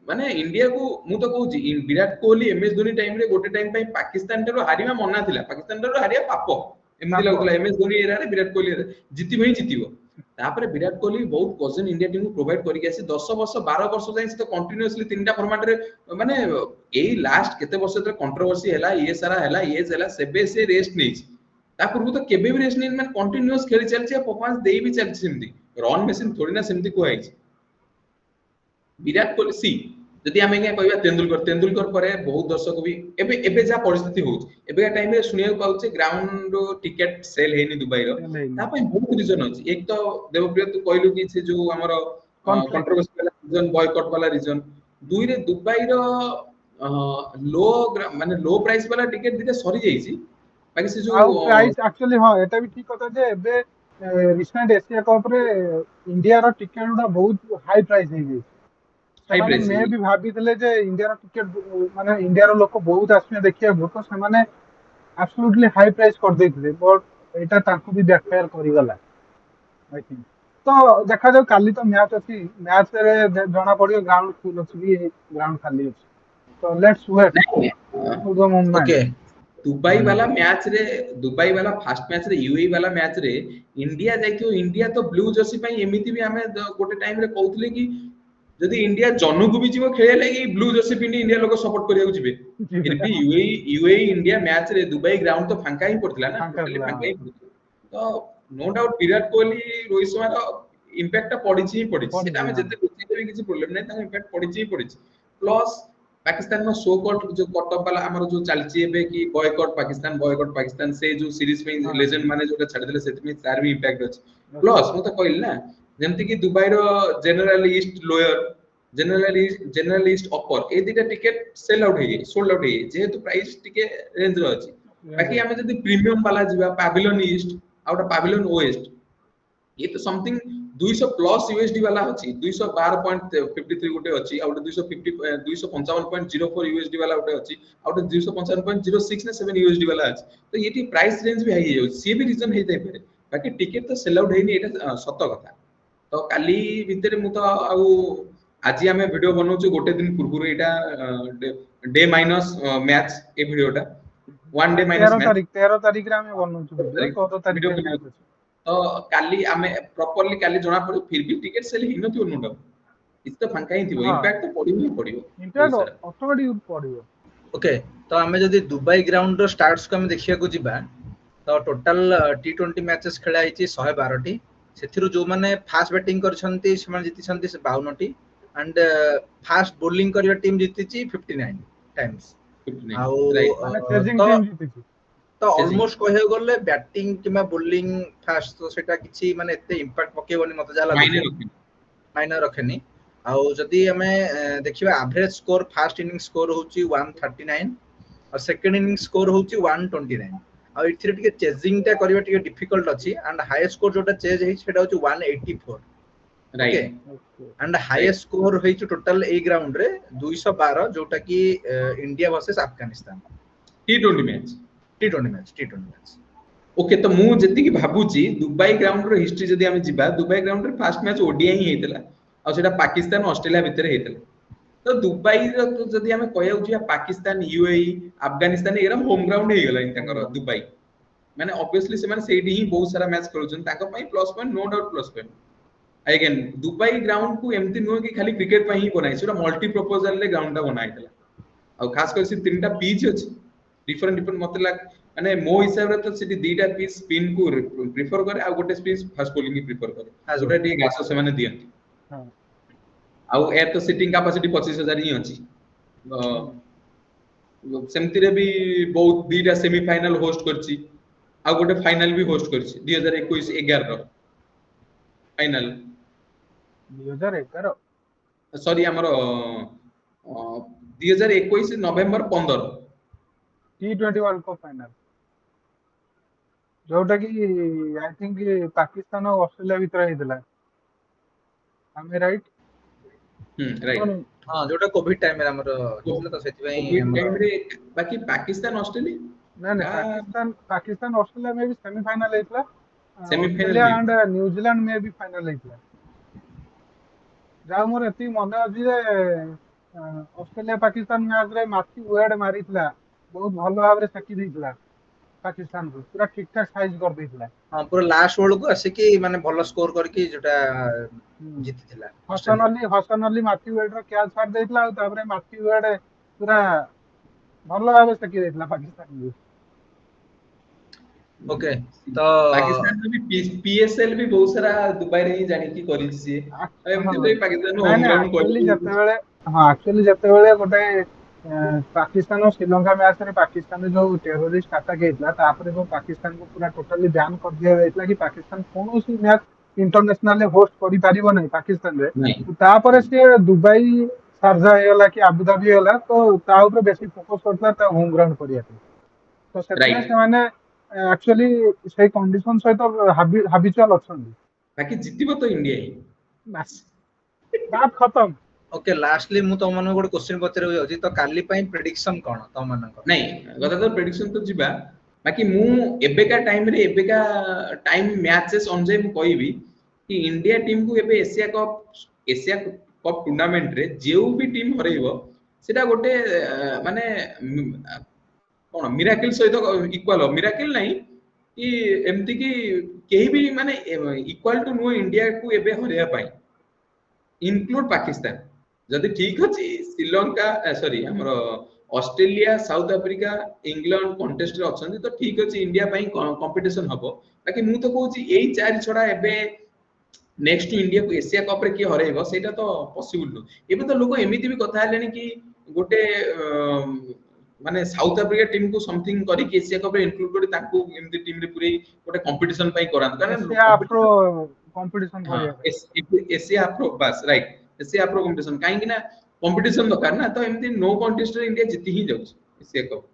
ମାନେ ଇଣ୍ଡିଆକୁ, ମୁଁ ତ କହୁଛି ବିରାଟ କୋହଲି MS ଧୋନି ଟାଇମରେ ଗୋଟେ ଟାଇମ ପାଇଁ ପାକିସ୍ତାନ ଠାରୁ ହାରିବା ମନା ଥିଲା, ପାକିସ୍ତାନ ଠାରୁ ହାରିବା ପାପ ଏମିତି ତାପ ଲାଗୁଥିଲା। MS ଧୋନି ଏରାରେ ବିରାଟ କୋହଲି ଜିତିବ ହିଁ ଜିତିବ। ତାପରେ ବିରାଟ କୋହଲି ବହୁତ କଜନ ଇଣ୍ଡିଆ ଟିମକୁ ପ୍ରୋଭାଇଡ କରିକି ଆସି 10 ବର୍ଷ 12 ବର୍ଷ ଯାଏଁ ସେ ତ କଣ୍ଟିନ୍ୟୁଅସଲି ତିନିଟା ଫର୍ମାଟରେ, ମାନେ ଏଇ ଲାଷ୍ଟ କେତେ ବର୍ଷ ଭିତରେ କଣ୍ଟ୍ରୋଭର୍ସି ହେଲା, ଇଏ ସାରା ହେଲା, ଇଏ ହେଲା, ସେବେ ସେ ରେଷ୍ଟ ନେଇଛି। ତା ପୂର୍ବରୁ ତ କେବେ ବି ରେଷ୍ଟ ନେଇନି, ମାନେ କଣ୍ଟିନ୍ୟୁଅସ ଖେଳି ଚାଲିଛି, ଆଉ ପରଫରମାନ୍ସ ଦେଇ ବି ଚାଲିଛି ସେମିତି। ରନ୍ ମେସିନ ଥୋଡି ନା ସେମିତି କୁହାଯାଇଛି। ବିରାଟ କୋହଲି ଯଦି ଆମେ ଆଜ୍ଞା କହିବା ତେନ୍ଦୁଲକର ପରେ ବହୁତ ଦର୍ଶକ ବି ଏବେ ଏବେ ଯାହା ପରିସ୍ଥିତି ହଉଛି, ଏବେକା ଟାଇମରେ ଶୁଣିବାକୁ ପାଉଛେ ଗ୍ରାଉଣ୍ଡ ଟିକେଟ ସେଲ ହେଇନି ଦୁବାଇର। ତା ପାଇଁ ବହୁତ ରିଜନ ଅଛି। ଏକ ତ ଦେବପ୍ରିୟ ତୁ କହିଲୁ କି ସେ ଯୋଉ ଆମର କନଫ୍ଲିକ୍ଟ। କଣ୍ଟ୍ରୋଭର୍ସି ବାଲା ରିଜନ, ବୟକଟ ବାଲା ରିଜନ। ଦୁଇରେ ଦୁବାଇର ମାନେ ଲୋ ପ୍ରାଇସ୍ ବାଲା ଟିକେଟ ଦିଟା ସରିଯାଇଛି। ବାକି ସେ ଯୋଉ ଆଉ ପ୍ରାଇସ୍ ଆକ୍ଚୁଆଲି, ହଁ ଏଟା ବି ଠିକ କଥା ଯେ ଏବେ ରିସେଣ୍ଟ ଏସିଆ କପ ରେ ଇଣ୍ଡିଆର ଟିକେଟ ଗୁଡା ବହୁତ ହାଇ ପ୍ରାଇସ୍ ହେଇଯାଇଛି। ହାଇ ସେମାନେ ପ୍ରାଇସ୍ ମେ ବି ହେଇଯାଇଛି। ଭାବିଥିଲେ ଯେ ଇଣ୍ଡିଆର ଟିକେଟ ମାନେ ଇଣ୍ଡିଆର ଲୋକ ବହୁତ ଆସିବେ ଦେଖିବାକୁ, ତ ସେମାନେ ଆବସଲ୍ୟୁଟଲି ହାଇ ପ୍ରାଇସ୍ କରିଦେଇଥିଲେ, ବଟ ଏଇଟା ତାଙ୍କୁ ବି ବ୍ୟାକଫାୟାର କରିଗଲା I think। ତ ଦେଖାଯାଉ, କାଲି ତ ମ୍ୟାଚ୍ ଅଛି, ମ୍ୟାଚ୍ ରେ ଜଣା ପଡିବ ଗ୍ରାଉଣ୍ଡ ଫୁଲ୍ ଅଛି କି ଗ୍ରାଉଣ୍ଡ ଖାଲି ଅଛି। ତ ଲେଟ୍ସ ୱେଟ୍ ନାଇଁ ଫର ଦ ମୋମେଣ୍ଟ। ଓକେ ଦୁବାଇ ବାଲା ମ୍ୟାଚ ରେ, ଦୁବାଇ ବାଲା ଫାର୍ଷ୍ଟ ମ୍ୟାଚ ରେ, ୟୁଏଇ ବାଲା ମ୍ୟାଚ ରେ ଇଣ୍ଡିଆ ଯାଇଥିବ। ଇଣ୍ଡିଆ ତ ବ୍ଲୁ ଜର୍ସି ପାଇଁ ଏମିତି ବି ଆମେ ଗୋଟେ ଟାଇମରେ କହୁଥିଲେ କି ଯଦି ଇଣ୍ଡିଆ ଜନ୍ମକୁ ବି ଯିବ ଖେଳିବା ଲାଗି, ବ୍ଲୁ ଜର୍ସି ପିନ୍ଧି ଇଣ୍ଡିଆ ଲୋକ ସପୋର୍ଟ କରିବାକୁ ଯିବେ। ଫିର ବି ୟୁଏଇ ଇଣ୍ଡିଆ ମ୍ୟାଚ ରେ ଦୁବାଇ ଗ୍ରାଉଣ୍ଡ ତ ଫାଙ୍କା ହିଁ ପଡିଥିଲା ନା, ଫାଙ୍କା ଟୋଟାଲି ଥିଲା ଫାଙ୍କା ହଁ। ହିଁ ପଡିଥିଲା। ତ no doubt Virat Kohli, Rohit ଶର୍ମାର impact ଟା ପଡିଛି ହିଁ ପଡିଛି। ସେଟା ପଡିଛି ଆମେ ହଁ। ଯେତେ ବୁଝେଇଲେ ବି କିଛି ପ୍ରୋବ୍ଲେମ ନାହିଁ, ତାଙ୍କ ଇମ୍ପାକ୍ଟ ପଡିଛି ହିଁ ପଡିଛି। ପ୍ଲସ୍ ପାକିସ୍ତାନର ସୋ କଲ୍ଡ ଯୋଉ କଟକ ବାଲା ଆମର ଯୋଉ ଚାଲିଛି ଏବେ କି ବୟକଟ ପାକିସ୍ତାନ, ସେ ଯୋଉ ସିରିଜ ପାଇଁ ହଁ ଲେଜେଣ୍ଡ ମାନେ ଯୋଉଟା ଛାଡିଦେଲେ, ସେଥିପାଇଁ ତାର ବି ଇମ୍ପାକ୍ଟ ଅଛି। ଅଛି। ପ୍ଲସ୍ ମୁଁ ତ କହିଲି ନା, ଯେମିତି କି ଦୁବାଇର ଜେନେରାଲ ଇଷ୍ଟ ଲୋୟର, ଜେନେରାଲ ଇଷ୍ଟ ଅପର, ଏ ଦିଟା ଟିକେଟ ସେଲ ଆଉଟ୍ ହେଇଯାଇଛି, ସୋଲ୍ଡ ଆଉଟ୍ ହେଇଯାଇଛି, ଯେହେତୁ ପ୍ରାଇସ୍ ଟିକେ ରେଞ୍ଜରେ ଅଛି। ବାକି ଆମେ ଯଦି ପ୍ରିମିୟମ ବାଲା ଯିବା, ପାଭିଲିୟନ ଇଷ୍ଟ ଆଉ ଗୋଟେ ପାଭିଲିୟନ ୱେଷ୍ଟ, ଇଏ ତ ସମଥିଙ୍ଗ 200+ ୟୁଏସଡି ବାଲା ଅଛି, 212.53 ଗୋଟେ ଅଛି, ଆଉ ଗୋଟେ 255.04 ୟୁଏସଡି ବାଲା ଗୋଟେ ଅଛି, ଆଉ ଗୋଟେ 255.06 ନା 7 ୟୁଏସଡି ବାଲା ଅଛି। ତ ଏଠି ପ୍ରାଇସ୍ ରେଞ୍ଜ ବି ହାଇ ହେଇଯାଉଛି, ସିଏ ବି ରିଜନ ହେଇଥାଇପାରେ। ବାକି ଟିକେଟ ତ ସେଲ ଆଉଟ୍ ହେଇନି, ଏଇଟା ସତ କଥା। ତ କାଲି ଭିତରେ ମୁଁ ତ ଆଉ, ଆଜି ଆମେ ଭିଡିଓ ବନଉଛୁ ଗୋଟେ ଦିନ ପୂର୍ବରୁ, ଏଇଟା ଡେ ମାଇନସ ମ୍ୟାଚ ଏ ଭିଡିଓଟା, ୱାନ୍ ଡେ ମାଇନସ ମ୍ୟାଚ 13 ତାରିଖରେ ଆମେ ବନଉଛୁ ଭିଡିଓ, 14 ଭିଡିଓ ତାରିଖରେ ମ୍ୟାଚ୍ ବନଉଛୁ। ଅଛି। ତ କାଲି ଆମେ ପ୍ରପରଲି କାଲି ଜଣା ପଡିବ, ଫିର ବି ଟିକେଟ ସେଲ ହେଇନଥିବ ନୋ ଡାଉଟ, କିଛି ତ ଫାଙ୍କା ହିଁ ଥିବ, ହଁ ଇମ୍ପାକ୍ଟ ତ ପଡିବ ହିଁ ପଡିବ ବହୁତ ଇମ୍ପାକ୍ଟ ସାରା। ଅଟୋମେଟିକ ପଡିବ। ଓକେ, ତ ଆମେ ଯଦି ଦୁବାଇ ଗ୍ରାଉଣ୍ଡର ଷ୍ଟାଟ୍ସକୁ ଆମେ ଦେଖିବାକୁ ଯିବା, तो टोटल T20 मैचेस खेला ହେଇଛି 112 टी ସେଥିରୁ जो माने फास्ट बैटिंग କରିଛନ୍ତି ସେମାନେ ଜିତିଛନ୍ତି 52 टी एंड फास्ट बोलिंग କରିବା टीम ଜିତିଛି 59 टाइम्स 59 ଆଉ राइट ମାନେ ଚେଜିଂ ତ ଟିମ୍ ଜିତିଛି। ତ Chasing. ଅଲମୋଷ୍ଟ କହିବାକୁ ଗଲେ ବ୍ୟାଟିଂ କିମ୍ବା ବୋଲିଂ ଫାଷ୍ଟ ତ ସେଟା କିଛି ମାନେ ଏତେ ଇମ୍ପାକ୍ଟ ପକେଇବନି ମତେ ଯାହା मायने ଲାଗୁଛି रखेନି ମାଇନର ରଖେନି। ଆଉ ଯଦି ଆମେ ଦେଖିବା average score first inning score ହଉଛି 139 ଆଉ ସେକେଣ୍ଡ ଇନିଂ ସ୍କୋର ହଉଛି 129 ଆଉ ଏଥିରେ ଟିକେ ଚେଜିଂ ଟା କରିବା ଟିକେ ଡିଫିକଲ୍ଟ ଅଛି ଆଣ୍ଡ ହାଇଏଷ୍ଟ ସ୍କୋର ଯୋଉଟା ଚେଜ ହେଇଛି ସେଟା ହଉଛି 184 okay right okay and highest score ହେଇଛି ଟୋଟାଲ ଏଇ ଗ୍ରାଉଣ୍ଡ ରେ 212 ଯୋଉଟା କି India versus Afghanistan T20 match ଟି20 ମ୍ୟାଚ୍। ओके तो मु जेतिकी भाबुची दुबई ग्राउंड रो हिस्ट्री जदी आमे जिबा दुबई ग्राउंड रे फर्स्ट मैच ओडीआई ही हेतला आ सेटा पाकिस्तान ऑस्ट्रेलिया भितर हेतला तो दुबई रो तो जदी आमे कहया उची पाकिस्तान यूएई अफगानिस्तान एरा होम ग्राउंड हे गेला इनकर दुबई माने ऑब्वियसली से माने सेठी ही बहुत सारा मैच खेलुछन ताको पई plus point no doubt plus point again Dubai ground को एमती नुह कि खाली क्रिकेट पई ही बनाई सेटा मल्टी प्रपोजल ले ग्राउंड टा बनाइतला आ खास कर से तीनटा पिच अछि डिफरेंट डिफरेंट मत लाग माने मो हिसाब रे तो सिटी दीटा पिच स्पिन को प्रिफर करे आ गोटे पिच फास्ट बॉलिंग की प्रिफर करे जोटा टी घास से माने दियंती ହଁ आ ए तो सिटिंग कैपेसिटी 25000 ही अछि ହୁଁ। सेमती रे भी बहुत दीटा सेमीफाइनल होस्ट करछि आ गोटे फाइनल भी होस्ट करछि 2021 11 रो फाइनल 2011 सॉरी हमर 2021 नवेम्बर 15 T20 वर्ल्ड कप फाइनल जोटा कि आई थिंक पाकिस्तान और ऑस्ट्रेलिया भीतर ହେଇଥିଲା ଆମେ ରାଇट राइट ହଁ ଯୋଉଟା କୋଭିଡ ଟାଇମ ରେ ଆମର ହେଇଥିଲା ତ ସେଥିପାଇଁ कोविड ଆମର टाइम रे बाकी पाकिस्तान ऑस्ट्रेलिया ନା ନା ତା ପାକିସ୍ତାନ ଅଷ୍ଟ୍ରେଲିଆ ମେ ବି ସେମିଫାଇନାଲ ହେଇଥିଲା सेमीफाइनल ଅଷ୍ଟ୍ରେଲିଆ भी and New Zealand May B final ହେଇଥିଲା ଯାହା ମୋର ଏତିକି ମନେ ଅଛି ଯେ ଅଷ୍ଟ୍ରେଲିଆ ପାକିସ୍ତାନ ମ୍ୟାଚ୍ ରେ ମାଥ୍ୟୁ ୱେଡ୍ ମାରିଥିଲା ବହୁତ ଭଲ ଭାବରେ ସେକି ଦେଇଥିଲା ପାକିସ୍ତାନକୁ ପୁରା ଠିକ ଠାକ ସାଇଜ କରିଦେଇଥିଲା ହଁ ପୁରା ଲାଷ୍ଟ ବେଳକୁ ଆସିକି ମାନେ ଭଲ ସ୍କୋର କରିକି ଯୋଉଟା ଜିତିଥିଲା ଅଷ୍ଟ୍ରେଲିଆ। ହସନ ଅଲି ମାଥ୍ୟୁ ୱେଡ୍ ର କ୍ୟାଚ୍ ଛାଡି ଦେଇଥିଲା ଆଉ ତାପରେ ମାଥ୍ୟୁ ୱେଡ୍ ପୁରା ଭଲ ଭାବେ ସେକି ଦେଇଥିଲା ପାକିସ୍ତାନକୁ ओके तो पाकिस्तान में भी पीएसएल भी बहुत सारा दुबई रे ही जानी की करिछि से ହଁ एमती भी पाकिस्तान नो ନାଇଁ होम ନାଇଁ ग्राउंड ଆକ୍ଚୁଆଲି कहले ଯେତେବେଳେ ହଁ ଆକ୍ଚୁଆଲି ଯେତେବେଳେ ଗୋଟେ ପାକିସ୍ତାନ ଓ ଶ୍ରୀଲଙ୍କା ମ୍ୟାଚ୍ ରେ ପାକିସ୍ତାନରେ ଯୋଉ ଟେରୋରିଷ୍ଟ ଆଟାକ୍ ହେଇଥିଲା ତାପରେ ଯୋଉ ପାକିସ୍ତାନକୁ ପୁରା ଟୋଟାଲି ବ୍ୟାନ୍ କରିଦିଆଯାଇଥିଲା କି ପାକିସ୍ତାନ କୌଣସି ମ୍ୟାଚ୍ ଇଣ୍ଟରନ୍ୟାସନାଲରେ ହୋଷ୍ଟ କରିପାରିବ ନାହିଁ ପାକିସ୍ତାନରେ नहीं ତାପରେ ସିଏ ଦୁବାଇ ସାରଜା ହେଇଗଲା କି ଆବୁଧାବି ହେଇଗଲା ତ ତା ଉପରେ ବେଶୀ ଫୋକସ୍ କରିଥିଲା ତା ହୋମ ଗ୍ରାଉଣ୍ଡ କରିବା ପାଇଁ ତ ସେଥିପାଇଁ राइट ସେମାନେ ଆକ୍ଚୁଆଲି ସେଇ କଣ୍ଡିସନ ସହିତ ହାବିଚୁଆଲ ଅଛନ୍ତି बाकी जीतिबो तो इंडिया ही ବାସ୍ ବାତ ଖତମ ओके लास्टली ମୁଁ ତମ ମାନଙ୍କୁ ଗୋଟେ क्वेश्चन ପଚାରିବାକୁ ଯାଉଛି ତ କାଲି ପାଇଁ ପ୍ରେଡିକ୍ସନ କଣ ତମ ମାନଙ୍କର नहीं गदा तो प्रेडिक्शन तो जिबा बाकी मु एबेका टाइम रे एबेका टाइम मैचेस अनजे मु कहबी कि इंडिया टीम को एबे एशिया कप टूर्नामेंट रे जेउ भी टीम हरेइबो सेटा गोटे माने कोन मिराकल सहित इक्वल मिराकल नहीं कि एमती कि केही भी माने इक्वल टू नो इंडिया को एबे हरिया पाई इनक्लूड पाकिस्तान जदि ठीक अछि श्रीलंका सॉरी हमर Australia south Africa England contest रे अछंती तो ठीक अछि इंडिया पई कंपटीशन हबो बाकी मु तो कहूची एई चार छडा एबे नेक्स्ट टू इंडिया को एशिया कप रे की हरेइबो सेटा तो पॉसिबल न एबे तो लोग एमिति भी कथा हलेनी कि गोटे माने साउथ अफ्रीका टीम को समथिंग करी कि एशिया कप रे इंक्लूड करी ताकू एमिति टीम रे पूरे गोटे कंपटीशन पई करान कारण एसिया आफ्रो कंपटीशन कॉम्पिटिशन हाँ କରିବା ପାଇଁ एशिया प्रो बस राइट एशिया प्रो कंपटीशन काहे कि ना कंपटीशन दरकार ना तो एमती नो कॉन्टेस्ट रे इंडिया जीती ही जाउछ एशिया कप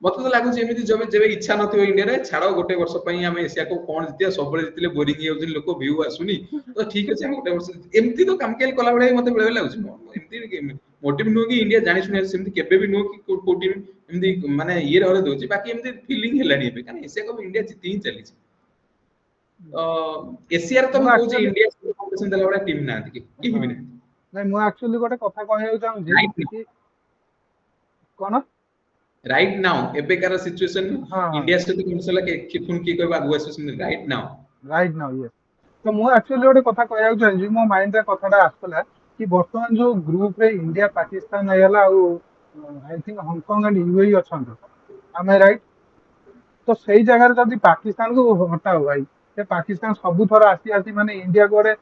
मते तो लागुछ एमिति जबे जेबे इच्छा नथियो इंडिया रे छाड़ो गोटे वर्ष पई हम एशिया कप कोन जितिया सब बेले जितले बोरिंग हो जाउछ लोक व्यू आसुनी तो ठीक अछि हम गोटे वर्ष एमती तो कामकेल कला बळे मते बेले लागुछ एमती मोटिव नो कि इंडिया जानि सुनि सेमती केबे भी नो कि को टीम एमती माने ये रहरे दोछि बाकी एमती फीलिंग हेलानी एबे कारण एशिया कप इंडिया जीती ही चली एशिया रे तो ମୁଁ मैं कहूँ ଆକ୍ଚୁଆଲି इंडिया कंपटीशन देला बड़ा टीम ना कि ହଁ भी ना ନାଇଁ ମୁଁ ଆକ୍ଚୁଆଲି ଗୋଟେ କଥା କହିବାକୁ ଚାହୁଁଛି राइट କି କଣ राइट नाउ एबेकार सिचुएशन ହଁ ହଁ इंडिया सहित मिसला के पुन की कहबा आगु आसी राइट नाउ ରାଇଟ୍ ନାଉ ୟେସ୍ ତ ମୁଁ ଆକ୍ଚୁଆଲି ଗୋଟେ କଥା କହିବାକୁ ଚାହୁଁଛି ମୋ ମାଇଣ୍ଡରେ କଥାଟା ଆସୁଥିଲା କି ବର୍ତ୍ତମାନ ଯୋଉ ଗ୍ରୁପରେ ଇଣ୍ଡିଆ ପାକିସ୍ତାନ ହେଇଗଲା ଆଉ I think Hong Kong and UAE ଅଛନ୍ତି ଆମେ ରାଇଟ୍ तो ସେଇ ଜାଗାରେ ଯଦି ପାକିସ୍ତାନକୁ ହଟାଉ ଭାଇ, ସେ ପାକିସ୍ତାନ ସବୁଥର ଆସି ଆସି ମାନେ ଇଣ୍ଡିଆକୁ ଗୋଟେ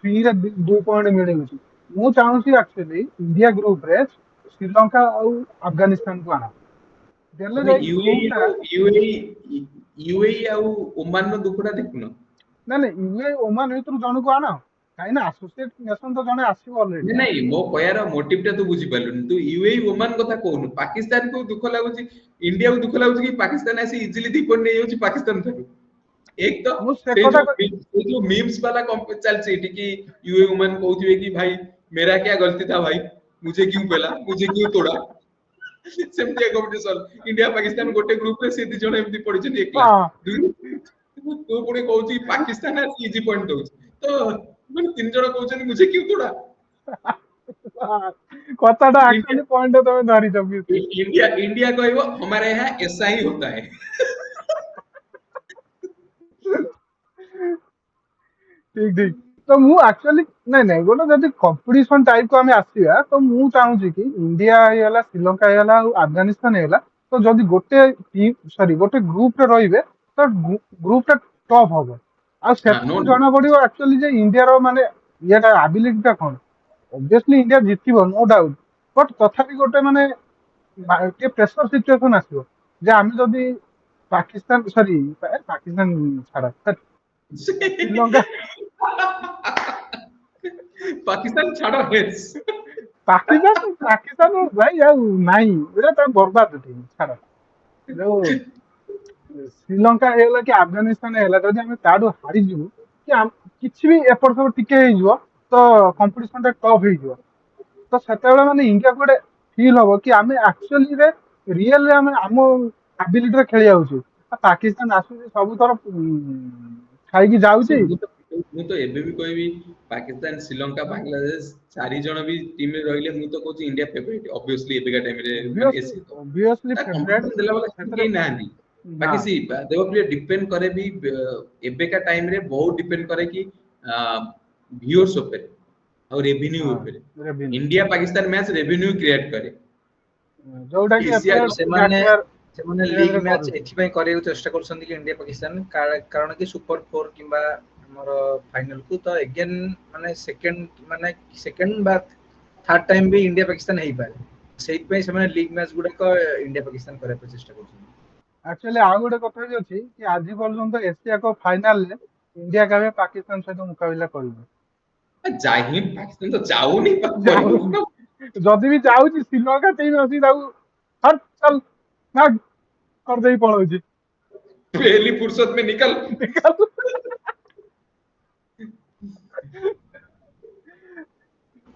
ଫ୍ରିରେ 2 ପଏଣ୍ଟ ମିଳୁଛି। ମୁଁ ଚାହୁଁଛି ଆକ୍ଚୁଆଲି ଇଣ୍ଡିଆ ଗ୍ରୁପରେ ଶ୍ରୀଲଙ୍କା ଆଉ ଆଫଗାନିସ୍ତାନକୁ ଆଣ, ଦେଲେ ତମେ ଯାଇ ଗ୍ରୁପ ଟା। ୟୁଏଇ ଆଉ ଓମାନର ଦୁଃଖଟା ଦେଖୁନ। ନା ନାଇଁ ୟୁଏ ଓମାନ ଭିତରୁ ଜଣକୁ ଆଣ, କାହିଁକି ନା ଆସୋସିଏଟ ନେସନ ତ ଜଣେ ଆସିବ ଅଲରେଡି। ନାଇଁ ମୋ କହିବାର ମୋଟିଭ ଟା ତୁ ବୁଝିପାରିଲୁନି। ତୁ ୟୁଏଇ ଓମାନ କଥା କହୁନୁ, ପାକିସ୍ତାନକୁ ଦୁଃଖ ଲାଗୁଛି, ଇଣ୍ଡିଆକୁ ଦୁଃଖ ଲାଗୁଛି କି ପାକିସ୍ତାନ ଆସି ଇଜିଲି 2 ପଏଣ୍ଟ ନେଇଯାଉଛି ପାକିସ୍ତାନ ଠାରୁ। ଏକ ତ ମୁଁ ସେ ସେ କଥା ଯୋଉ ମିମ୍ସ ବାଲା ଚାଲିଛି ଏଠି କି यूए वुमन କହୁଥିବେ କି ଭାଇ मेरा क्या गलती था भाई, मुझे क्यों पेला, मुझे क्यों तोड़ा। ସେମିତି କମ୍ପିଟିସନ ଇଣ୍ଡିଆ ପାକିସ୍ତାନ ଗୋଟେ ଗ୍ରୁପ ରେ ସେ ଦି ଜଣ ଏମିତି ପଡିଛନ୍ତି ଏକଲା। ହଁ ତୁ ପୁଣି କହୁଛି ପାକିସ୍ତାନ ଆସି ଇଜି ପଏଣ୍ଟ ଦଉଛି, ତ ମାନେ 3 ଜଣ କହୁଛନ୍ତି मुझे क्यों तोड़ा। କଥାଟା इंडिया ଆକ୍ଚୁଆଲି ପଏଣ୍ଟ ତମେ ଧରିଛ ପିସି। इंडिया इंडिया କହିବ हमारे यहाँ ऐसा ही होता है। ଠିକ ଠିକ। ତ ମୁଁ ଆକ୍ଚୁଆଲି ନାଇଁ ନାଇଁ ଗୋଟେ ଯଦି କମ୍ପିଟିସନ ଟାଇପକୁ ଆମେ ଆସିବା, ତ ମୁଁ ଚାହୁଁଛି କି ଇଣ୍ଡିଆ ହେଇଗଲା, ଶ୍ରୀଲଙ୍କା ହେଇଗଲା ଆଉ ଆଫଗାନିସ୍ତାନ ହେଇଗଲା, ତ ଯଦି ଗୋଟେ ଗୋଟେ ଗ୍ରୁପରେ ରହିବେ ତ ଗ୍ରୁପ ଟା ଟପ୍ ହବ। ଆଉ हाँ नो ସେଥିରୁ ଜଣା ପଡିବ ଆକ୍ଚୁଆଲି ଯେ ଇଣ୍ଡିଆର ମାନେ ଇଏଟା ଆବିଲିଟି ଟା କଣ। ଅବଭିୟସଲି ଇଣ୍ଡିଆ ଜିତିବ ନୋ ଡାଉଟ, ବଟ୍ ତଥାପି ଗୋଟେ ମାନେ ଟିକେ ପ୍ରେସର ସିଚୁଏସନ ଆସିବ ଯେ ଆମେ ଯଦି ପାକିସ୍ତାନ ପାକିସ୍ତାନ ଛାଡ, ଶ୍ରୀଲଙ୍କା पाकिस्तान छाड़ो हेट्स। ପାକିସ୍ତାନ ପାକିସ୍ତାନ ଭାଇ ଆଉ ନାହିଁ, ଏଇଟା ତ ବର୍ବାଦ ଟିମ୍ ଛାଡ। ଯୋଉ ଶ୍ରୀଲଙ୍କା ହେଇଗଲା କି ଆଫଗାନିସ୍ତାନ ହେଇଗଲା, ଯଦି ଆମେ ତାଠୁ ହାରିଯିବୁ କି କିଛି ବି ଏପଟ ସବୁ ଟିକେ ହେଇଯିବ ତ କମ୍ପିଟିସନ ଟା ଟଫ୍ ହେଇଯିବ। ତ ସେତେବେଳେ ମାନେ ଇଣ୍ଡିଆକୁ ଗୋଟେ ଫିଲ୍ ହବ କି ଆମେ ଆକ୍ଚୁଆଲିରେ ରିଏଲରେ ଆମେ ଆମ ଆବିଲିଟିରେ ଖେଳି ଯାଉଛୁ। ପାକିସ୍ତାନ ଆସୁଛି ସବୁଥର ଖାଇକି ଯାଉଛି। ମୁଁ ତ ଏବେ ବି କହିବି ପାକିସ୍ତାନ, ଶ୍ରୀଲଙ୍କା, ବାଂଲାଦେଶ 4 ଜଣ ବି ଟିମରେ ରହିଲେ ମୁଁ ତ କହୁଛି ଇଣ୍ଡିଆ ଫେଭରାଇଟ ଅବଭିୟସଲି ଏବେକା ଟାଇମରେ ମାନେ ଏସିଆ କପ୍। ଅବଭିୟସଲି ତା ଫେଭରେଟ କମ୍ପିଟିସନ ଦେଲା ବାଲା ସେଥିରେ କେହି ନାହାନ୍ତି। ନା। ବାକି ସି ଦେବପ୍ରିୟ ଡିପେଣ୍ଡ କରେ ବି ଏବେକା ଟାଇମରେ ବହୁତ ଡିପେଣ୍ଡ କରେ କି ଭିଉଅର୍ସ ଉପରେ ଆଉ ରେଭିନ୍ୟୁ ହଁ ଉପରେ। Revenue, India Pakistan match revenue create करे। ଯୋଉଟା କି एशिया ଏପଟେ कप ସେମାନେ KKR ସେମାନେ ଧୀରେ ଲିଗ୍ ଧୀରେ ମ୍ୟାଚ୍ କରୁଛି। ଏଥିପାଇଁ କରିବାକୁ ଚେଷ୍ଟା କରୁଛନ୍ତି କି ଇଣ୍ଡିଆ ପାକିସ୍ତାନ କାରଣ କି ସୁପର 4 କିମ୍ବା ଆମର ଫାଇନାଲ କୁ ତ ଏଗେନ୍ ମାନେ ସେକେଣ୍ଡ ବା ଥାର୍ଡ ଟାଇମ ବି ଇଣ୍ଡିଆ ପାକିସ୍ତାନ ହେଇପାରେ। ସେଇଥିପାଇଁ ସେମାନେ ଲିଗ୍ ମ୍ୟାଚ୍ ଗୁଡାକ ଇଣ୍ଡିଆ ପାକିସ୍ତାନ କରିବା ପାଇଁ ଚେଷ୍ଟା କରୁଛନ୍ତି। ଆକ୍ଚୁଆଲି ଆଉ ଗୋଟେ କଥା ବି ଅଛି କି ଆଜି ପର୍ଯ୍ୟନ୍ତ ଏସିଆ କପ୍ ଫାଇନାଲରେ ଇଣ୍ଡିଆ କେବେ ପାକିସ୍ତାନ ସହିତ ମୁକାବିଲା କରିନି। जाही पाकिस्तान तो जाऊनी ଯାଉନି, परिबନି। ଯଦି ବି ଯାଉଛି ଶ୍ରୀଲଙ୍କା ଟିମ୍ ଅଛି ତାକୁ ହଟ୍ ଚାଲ ଭାଗ କରିଦେଇ ପଳଉଛି। पहली फुर्सत में निकल।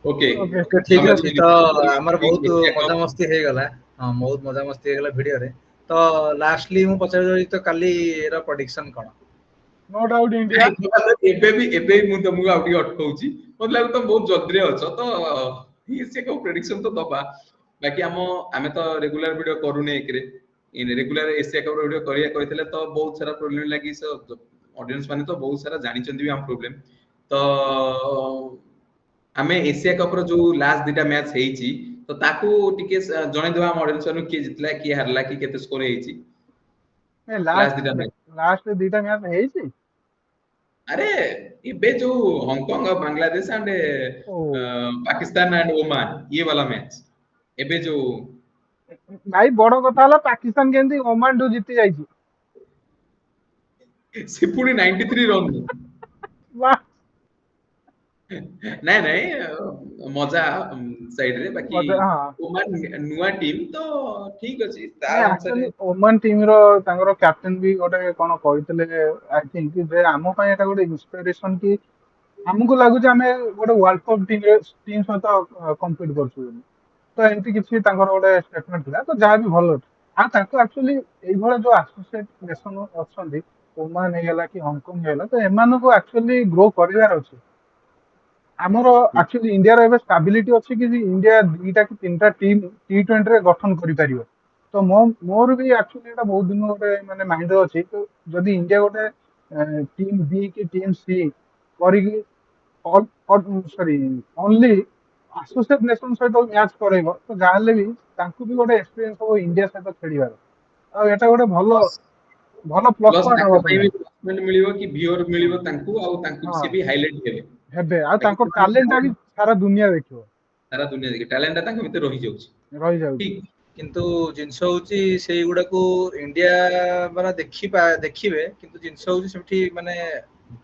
ओके ओके ଓକେ ଠିକ ଆମେ ଅଛି, ତ ଆମର ବହୁତ ଏସିଆ କପ୍ ମଜାମସ୍ତି ହେଇଗଲା। ହଁ ବହୁତ ମଜାମସ୍ତି ହେଇଗଲା ଭିଡିଓରେ। ତ ଲାଷ୍ଟଲି ମୁଁ ପଚାରିବି ତ କାଲିର ପ୍ରେଡିକ୍ସନ କଣ? No doubt India. ନାଇଁ ଏବେ ମୁଁ ତମକୁ ଆଉ ଟିକେ ଅଟକଉଛି। ମତେ ଲାଗୁଛି ତମେ ବହୁତ ଜଲ୍ଦିରେ ଅଛ ତ ଏସିଆ କପ୍ ପ୍ରେଡିକ୍ସନ ତ ଦବା। ବାକି ଆମେ ତ ରେଗୁଲାର ଭିଡିଓ କରୁନେ ଏକରେ ରେଗୁଲାର ଏସିଆ କପ୍ ଭିଡିଓ କରିବା କହିଥିଲେ ତ ବହୁତ ସାରା ପ୍ରୋବ୍ଲେମ ଲାଗି ଅଡିଏନ୍ସ ମାନେ ତ ବହୁତ ସାରା ଜାଣିଛନ୍ତି ବି ଆମ ପ୍ରୋବ୍ଲେମ। ତ ଆମେ ଏସିଆ କପ୍ ର ଯୋଉ ଲାଷ୍ଟ 2ଟା ମ୍ୟାଚ୍ ହେଇଛି ତ ତାକୁ ଟିକେ ଜଣେଇଦବା ଆମ ଅଡିଏନ୍ସ ମାନଙ୍କୁ କିଏ ଜିତିଲା କିଏ ହାରିଲା କି କେତେ ସ୍କୋର ହେଇଛି ଲାଷ୍ଟ 2ଟା ମ୍ୟାଚ୍। ଲାଷ୍ଟ ଦିଟା ମ୍ୟାଚ୍ ହେଇଛି। ଆରେ ଏବେ ଯୋଉ ହଂକଂ ଆଉ Bangladesh and O Pakistan and Oman ଇଏ ବାଲା ମ୍ୟାଚ୍ ଏବେ ଯୋଉ ଭାଇ ବଡ କଥା ହେଲା ପାକିସ୍ତାନ କେମିତି ଓମାନ ଠୁ ଜିତି ଯାଇଛି। ସେ ପୁଣି 93 ରନ୍। ବାଃ, ନାଇଁ ନାଇଁ ମଜା ସାଇଡରେ ବାକି ମଜା ହଁ। ଓମାନ ନୂଆ ଟିମ୍ ତ ଠିକ ଅଛି ତା ନାଇଁ ଅନୁସାରେ ଆକ୍ଚୁଆଲି ଓମାନ ଟିମ ର ତାଙ୍କର କ୍ୟାପ୍ଟେନ ବି ଗୋଟେ କଣ କହିଥିଲେ ଆଇ ଥିଙ୍କ ଯେ ଆମ ପାଇଁ ଏଟା ଗୋଟେ ଇନ୍ସପିରେସନ କି ଆମକୁ ଲାଗୁଛି ଆମେ ଗୋଟେ ୱାର୍ଲଡ କପ୍ ଟିମ୍ ସହିତ କମ୍ପିଟ୍ କରୁଛୁ ବୋଲି। ତ ଏମିତି କିଛି ତାଙ୍କର ଗୋଟେ ଷ୍ଟେଟମେଣ୍ଟ ଥିଲା, ତ ଯାହା ବି ଭଲ ଅଛି। ଆଉ ତାଙ୍କୁ ଆକ୍ଚୁଆଲି ଏଇଭଳିଆ ଯୋଉ ଆସୋସିଏଟ ନେସନ ଅଛନ୍ତି, ଓମାନ ହେଇଗଲା କି ହଂକଂ ହେଇଗଲା, ତ ଏମାନଙ୍କୁ ଆକ୍ଚୁଆଲି ଗ୍ରୋ କରିବାର ଅଛି। ଆମର ଆକ୍ଚୁଆଲି ଇଣ୍ଡିଆର ଏବେ ଷ୍ଟାବିଲିଟି ଅଛି କି ଇଣ୍ଡିଆ 2ଟା କି 3ଟା ଟିମ୍ T20 ରେ ଗଠନ କରିପାରିବ। ତ ମୋର ବି ଆକ୍ଚୁଆଲି ଏଇଟା ବହୁତ ଦିନ ଗୋଟେ ମାନେ ମାଇଣ୍ଡରେ ଅଛି। ତ ଯଦି ଇଣ୍ଡିଆ ଗୋଟେ ଟିମ୍ ବି କି ଟିମ୍ ସି କରିକି ସରି ଓନ୍ଲି ଆସୋସିଏଟ ନେସନ ସହିତ ମ୍ୟାଚ୍ କରେଇବ, ତ ଯାହାହେଲେ ବି ତାଙ୍କୁ ବି ଗୋଟେ ଏକ୍ସପିରିଏନ୍ସ ହବ ଇଣ୍ଡିଆ ସହିତ ଖେଳିବାର। ଆଉ ଏଟା ଗୋଟେ ଭଲ ଭଲ ପ୍ଲସ୍ ପ୍ଲସ୍ ପଏଣ୍ଟ ତାଙ୍କ ହବ ପାଇଁ ତମକୁ। ବି ପ୍ଲେସମେଣ୍ଟ ମିଳିବ କି ଭିଓର ହଁ ମିଳିବ ତାଙ୍କୁ, ଆଉ ତାଙ୍କୁ ହଁ ସେ ବି ହାଇଲାଇଟ୍ ହେବେ। ହେବେ, ଆଉ ବାକି ତାଙ୍କ ସେମାନେ ଟ୍ୟାଲେଣ୍ଟ ଟା ବି ସାରା ଦୁନିଆ ଦେଖିବ, ସାରା ଦୁନିଆ ଦେଖି ଟ୍ୟାଲେଣ୍ଟ ଟା ତାଙ୍କ ଭିତରେ ରହିଯାଉଛି। ରହିଯାଉଛି। ଠିକ କିନ୍ତୁ ଜିନିଷ ହଉଛି ସେଇଗୁଡାକୁ ଇଣ୍ଡିଆ ମାନେ ଦେଖିବେ, କିନ୍ତୁ ଜିନିଷ ହଉଛି ସେଠି ମାନେ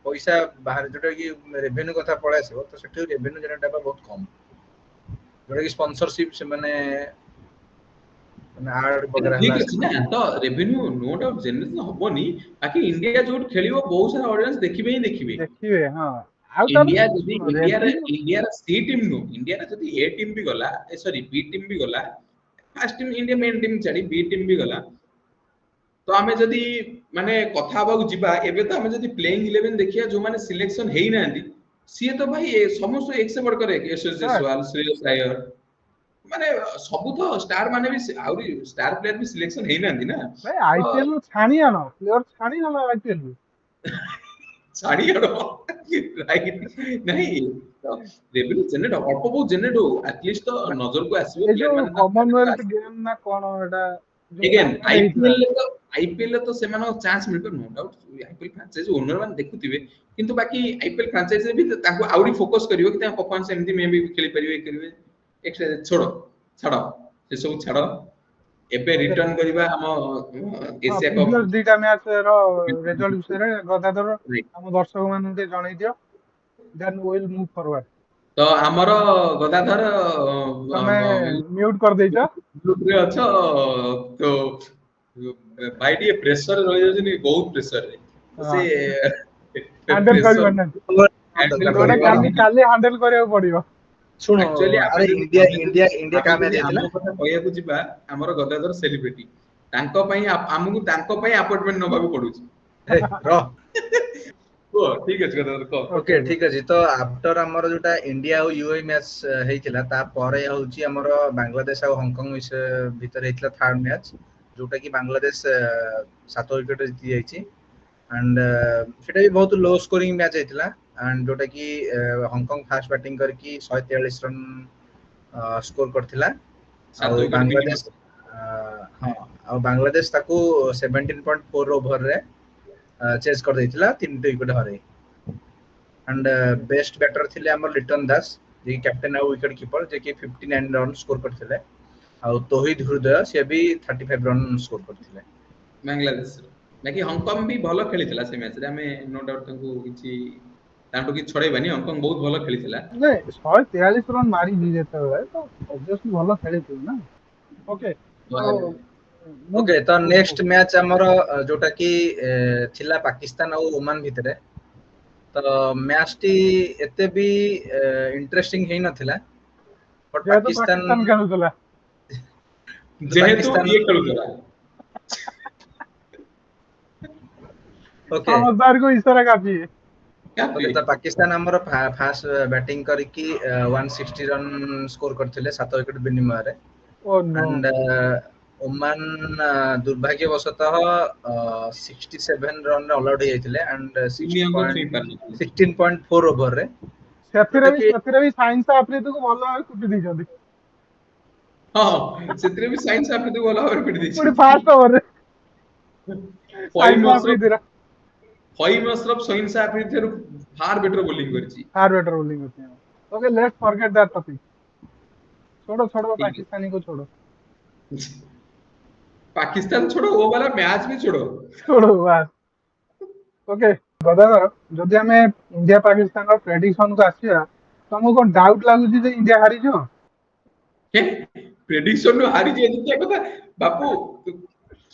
ପଇସା ବାହାରେ ଯୋଉଟା କି ରେଭିନ୍ୟୁ କଥା ପଳେଇ ଆସିବ, ତ ସେଠି ରେଭିନ୍ୟୁ ଜେନେରେଟ ହେବା ବହୁତ କମ, ଯୋଉଟା କି ସ୍ପନ୍ସରସିପ ସେମାନେ ଆଡ ଏଟା ବଗେରା ହେଲା ଠିକ ଅଛି ନା, ତ ରେଭିନ୍ୟୁ ନୋ ଡାଉଟ ଜେନେରେସନ ହବନି, ବାକି ଇଣ୍ଡିଆ ଯୋଉଠି ଖେଳିବ ବହୁତ ସାରା ଅଡିଏନ୍ସ ଦେଖିବେ ହିଁ ଦେଖିବେ। ଦେଖିବେ ହଁ। ଆଉ ଇଣ୍ଡିଆ ତାପରେ ଯଦି ଶୁଣ ରେଭିନ୍ୟୁ ଇଣ୍ଡିଆର ସି ଟିମ୍ ନୁ ଇଣ୍ଡିଆର ଯଦି ଏ ଟିମ୍ ବି ଗଲା, ସରି ବି ଟିମ୍ ବି ଗଲା, first steam India main team ଛାଡି ବି ଟିମ୍ ବି ଗଲା, ତ ଆମେ ଯଦି ମାନେ କଥା ହବାକୁ ଯିବା, ଏବେ ତ ଆମେ ଯଦି ପ୍ଲେଇଂ 11 ଦେଖିବା ଯୋଉମାନେ ସିଲେକ୍ସନ ହେଇନାହାନ୍ତି, ସିଏ ତ ଭାଇ ସମସ୍ତ ଏକ ସେ ବଡ କରେ, ୟଶସ୍वी ଜୟସୱାଲ, ଶ୍ରେୟସ ଆୟର, ମାନେ ସବୁ ତ ଷ୍ଟାର ମାନେ ବି ଆହୁରି ଷ୍ଟାର ପ୍ଲେୟାର ବି ସିଲେକ୍ସନ ହେଇନାହାନ୍ତି ନା। ଭାଇ ତ ଆଇପିଏଲ ରୁ ଛାଣି ଆଣ, ପ୍ଲେୟର ଛାଣି ଆଣ ଆଇପିଏଲ ରୁ। ଛାଡି ଆଣ ନାହିଁ, ରେଭିନ୍ୟୁ ଜେନେରେଟ ଅଳ୍ପ ବହୁତ ଜେନେରେଟ ହଉ, ଆଟଲିଷ୍ଟ ତ ନଜରକୁ ଆସିବ, ଏଇ ପ୍ଲେୟାର ଯୋଉ ମାନେ କମନୱେଲ୍ଥ ଗେମ୍ ନା କଣ ଏଟା ଯୋଉ ଏଗେନ୍ କାନାଡା ହେଇଥିଲା, ଆଇପିଏଲ ରେ ତ ସେମାନଙ୍କ ଚାନ୍ସ ମିଳିବ, no doubt IPL franchise owner ମାନେ ଦେଖୁଥିବେ, କିନ୍ତୁ ବାକି ଆଇପିଏଲ ଫ୍ରାଞ୍ଚାଇଜ ବି ତାଙ୍କୁ ଆହୁରି ଫୋକସ କରିବ କି ତାଙ୍କ ପରଫରମାନ୍ସ ଏମିତି ମେ ବି ଖେଳି ପାରିବେ କରିବେ, ଛାଡ ଛାଡ ସେ ସବୁ ଛାଡ, ଏବେ ଓକେ। ରିଟର୍ନ କରିବା ଆମ ହଁ ଏସିଆ କପ୍। ପ୍ରିଭିୟସ ଦିଟା ମ୍ୟାଚ ର ରେଜଲ୍ଟ ବିଷୟରେ ଗଦାଧର ଆମ ଦର୍ଶକ ମାନଙ୍କୁ ଟିକେ ଜଣେଇ ଦିଅ, ଦେନ୍ ୱିଲ୍ ମୁଭ୍ ଫରୱାର୍ଡ। ତ ଆମର ଗଦାଧର ତମେ ମ୍ୟୁଟ କରିଦେଇଛ। ଗ୍ରୁପ ରେ ଅଛ, ତ ଭାଇ ଟିକେ ପ୍ରେସର ରହିଯାଉଛନ୍ତି, ବହୁତ ପ୍ରେସରରେ, ତ ହଁ ସେ ହ୍ୟାଣ୍ଡେଲ ପ୍ରେସର କରିପାରୁନାହାନ୍ତି, ହ୍ୟାଣ୍ଡେଲ ଯୋଉଟା କାଲି କରିପାରୁନାହାନ୍ତି। କାଲି ହ୍ୟାଣ୍ଡେଲ କରିବାକୁ ପଡିବ। ଶୁଣ, ଆକ୍ଚୁଆଲି ଆରେ ଇଣ୍ଡିଆ ଇଣ୍ଡିଆ ଇଣ୍ଡିଆ କାହା ମ୍ୟାଚ ହେଇଥିଲା? ଆମ କଥା କହିବାକୁ ଯିବା, ଆମର ଗଦାଧର ସେଲିବ୍ରିଟି, ତାଙ୍କ ପାଇଁ ଆମକୁ ତାଙ୍କ ପାଇଁ ଆପଏଣ୍ଟମେଣ୍ଟ ନବାକୁ ପଡୁଛି। ହେ ରହ। କୁହ, ଠିକ ଅଛି ଗଦାଧର କହ। ଓକେ ଠିକ ଅଛି, ତ ଆଫ୍ଟର ଆମର ଯୋଉଟା ଇଣ୍ଡିଆ ଆଉ ୟୁଏ ମ୍ୟାଚ ହେଇଥିଲା, ତାପରେ ହଉଛି ଆମର ବାଂଲାଦେଶ ଆଉ ହଂକଂ ଭିତରେ ହେଇଥିଲା ଥାର୍ଡ ମ୍ୟାଚ, ଯୋଉଟା କି ବାଂଲାଦେଶ 7 ୱିକେଟ ଜିତି ଯାଇଛି, ଆଣ୍ଡ ସେଟା ବି ବହୁତ ଲୋ ସ୍କୋରିଂ ମ୍ୟାଚ ହେଇଥିଲା, ଆଣ୍ଡ ଯୋଉଟା କି ହଂକଂ ଫାଷ୍ଟ ବ୍ୟାଟିଂ କରିକି 143 ରନ ସ୍କୋର କରିଥିଲା, ସାତ ଆଉ ୱିକେଟ ବାଂଲାଦେଶ ବିନିମୟ। ହଁ, ଆଉ ବାଂଲାଦେଶ ତାକୁ 17.4 ଓଭରରେ ଚେସ୍ କରିଦେଇଥିଲା 3ଟି ୱିକେଟ ହରେଇ, ଆଣ୍ଡ ବେଷ୍ଟ ବ୍ୟାଟର ଥିଲେ ଆମର ଲିଟନ ଦାସ, ଯିଏ କ୍ୟାପ୍ଟେନ ଆଉ ୱିକେଟ କିପର, ଯିଏ କି 59 ରନ ସ୍କୋର କରିଥିଲେ, ଆଉ ତୌହିଦ ହୃଦୟ ସିଏ ବି 35 ରନ ସ୍କୋର କରିଥିଲେ। ବାଂଲାଦେଶର, ବାକି ହଂକଂ ବି ଭଲ ଖେଳିଥିଲା ସେ ମ୍ୟାଚରେ, ଆମେ ନୋ ଡାଉଟ ତାଙ୍କୁ କିଛି ତାଠୁ କିଛି ଛଡେଇବାନି, ହଂକଂ ବହୁତ ଭଲ ଖେଳିଥିଲା। ନାଇଁ 143 ରନ ମାରିଛି ଯେତେବେଳେ, ତ ଅବଭିୟସଲି ଭଲ ଖେଳିଥିବ ନା। ଓକେ ତ ଓକେ, ତ ନେକ୍ସଟ ମ୍ୟାଚ ଆମର ଯୋଉଟା କି ଥିଲା ପାକିସ୍ତାନ ଆଉ ଓମାନ ଭିତରେ, ତ ମ୍ୟାଚ ଟି ଏତେ ବି ଇଣ୍ଟରେଷ୍ଟିଂ ହେଇନଥିଲା, ବଟ ଯେହେତୁ ପାକିସ୍ତାନ ଖେଳୁଥିଲା, କିନ୍ତୁ ଯେହେତୁ ପାକିସ୍ତାନ ଇଏ ଖେଳୁଥିଲା। ଓକେ ସମସ୍ତଙ୍କୁ ଇଶାରା କାଫି। ଓକେ, ତ ପାକିସ୍ତାନ ଆମର ଫାଷ୍ଟ ବ୍ୟାଟିଂ କରିକି 160 ରନ ସ୍କୋର କରିଥିଲେ 7 ୱିକେଟ ବିନିମୟରେ, ଓ ନୋ, ଆଣ୍ଡ ଓମାନ ଦୁର୍ଭାଗ୍ୟବଶତଃ 67 ରନରେ ଅଲ ଆଉଟ୍ ହେଇଯାଇଥିଲେ, ଆଣ୍ଡ ଦୁନିଆକୁ ଛୁଇଁ ପାରିନଥିଲେ। 16.4 ଓଭରରେ, ସେଥିରେ ଯୋଉଟା ବି କି ସେଥିରେ ବି ସାଇନ୍ସ ଆଫ୍ରିଦିକୁ ଭଲ ଭାବେ କୁଟି ଦେଇଛନ୍ତି। ହଁ, ସେଥିରେ ବି ସାଇନ୍ସ ଆଫ୍ରିଦି ଭଲ ଭାବରେ ପିଟି ପୁଣି ଦେଇଛନ୍ତି। ଫାଷ୍ଟ ଓଭରରେ ଫହିମ ସାଇନ୍ସ ଅସରଫ ଆଫ୍ରିଦିର ଫହିମ ଅସରଫ ସାଇନ୍ସ ଆଫ୍ରିଦି ଠାରୁ ଫାର ବେଟର ବୋଲିଂ କରିଛି। फार बेटर बॉलिंग होती है। Okay let's forget that topic, छोड़ो छोड़ो ठीक पाकिस्तानी को छोड़ो, है, पाकिस्तान छोड़ो, वो वाला मैच भी छोड़ो। छोड़ो बास। ओके गदाधर, ଯଦି ଆମେ ଇଣ୍ଡିଆ ପାକିସ୍ତାନର ପ୍ରେଡିକ୍ସନ କୁ ଆସିବା, ତମକୁ କଣ ଡାଉଟ ଲାଗୁଛି ଯେ ଇଣ୍ଡିଆ ହାରିଯିବ? ପ୍ରେଡିକ୍ସନ ହାରିଯିବ ଏମିତିଆ କଥା ବାପୁ,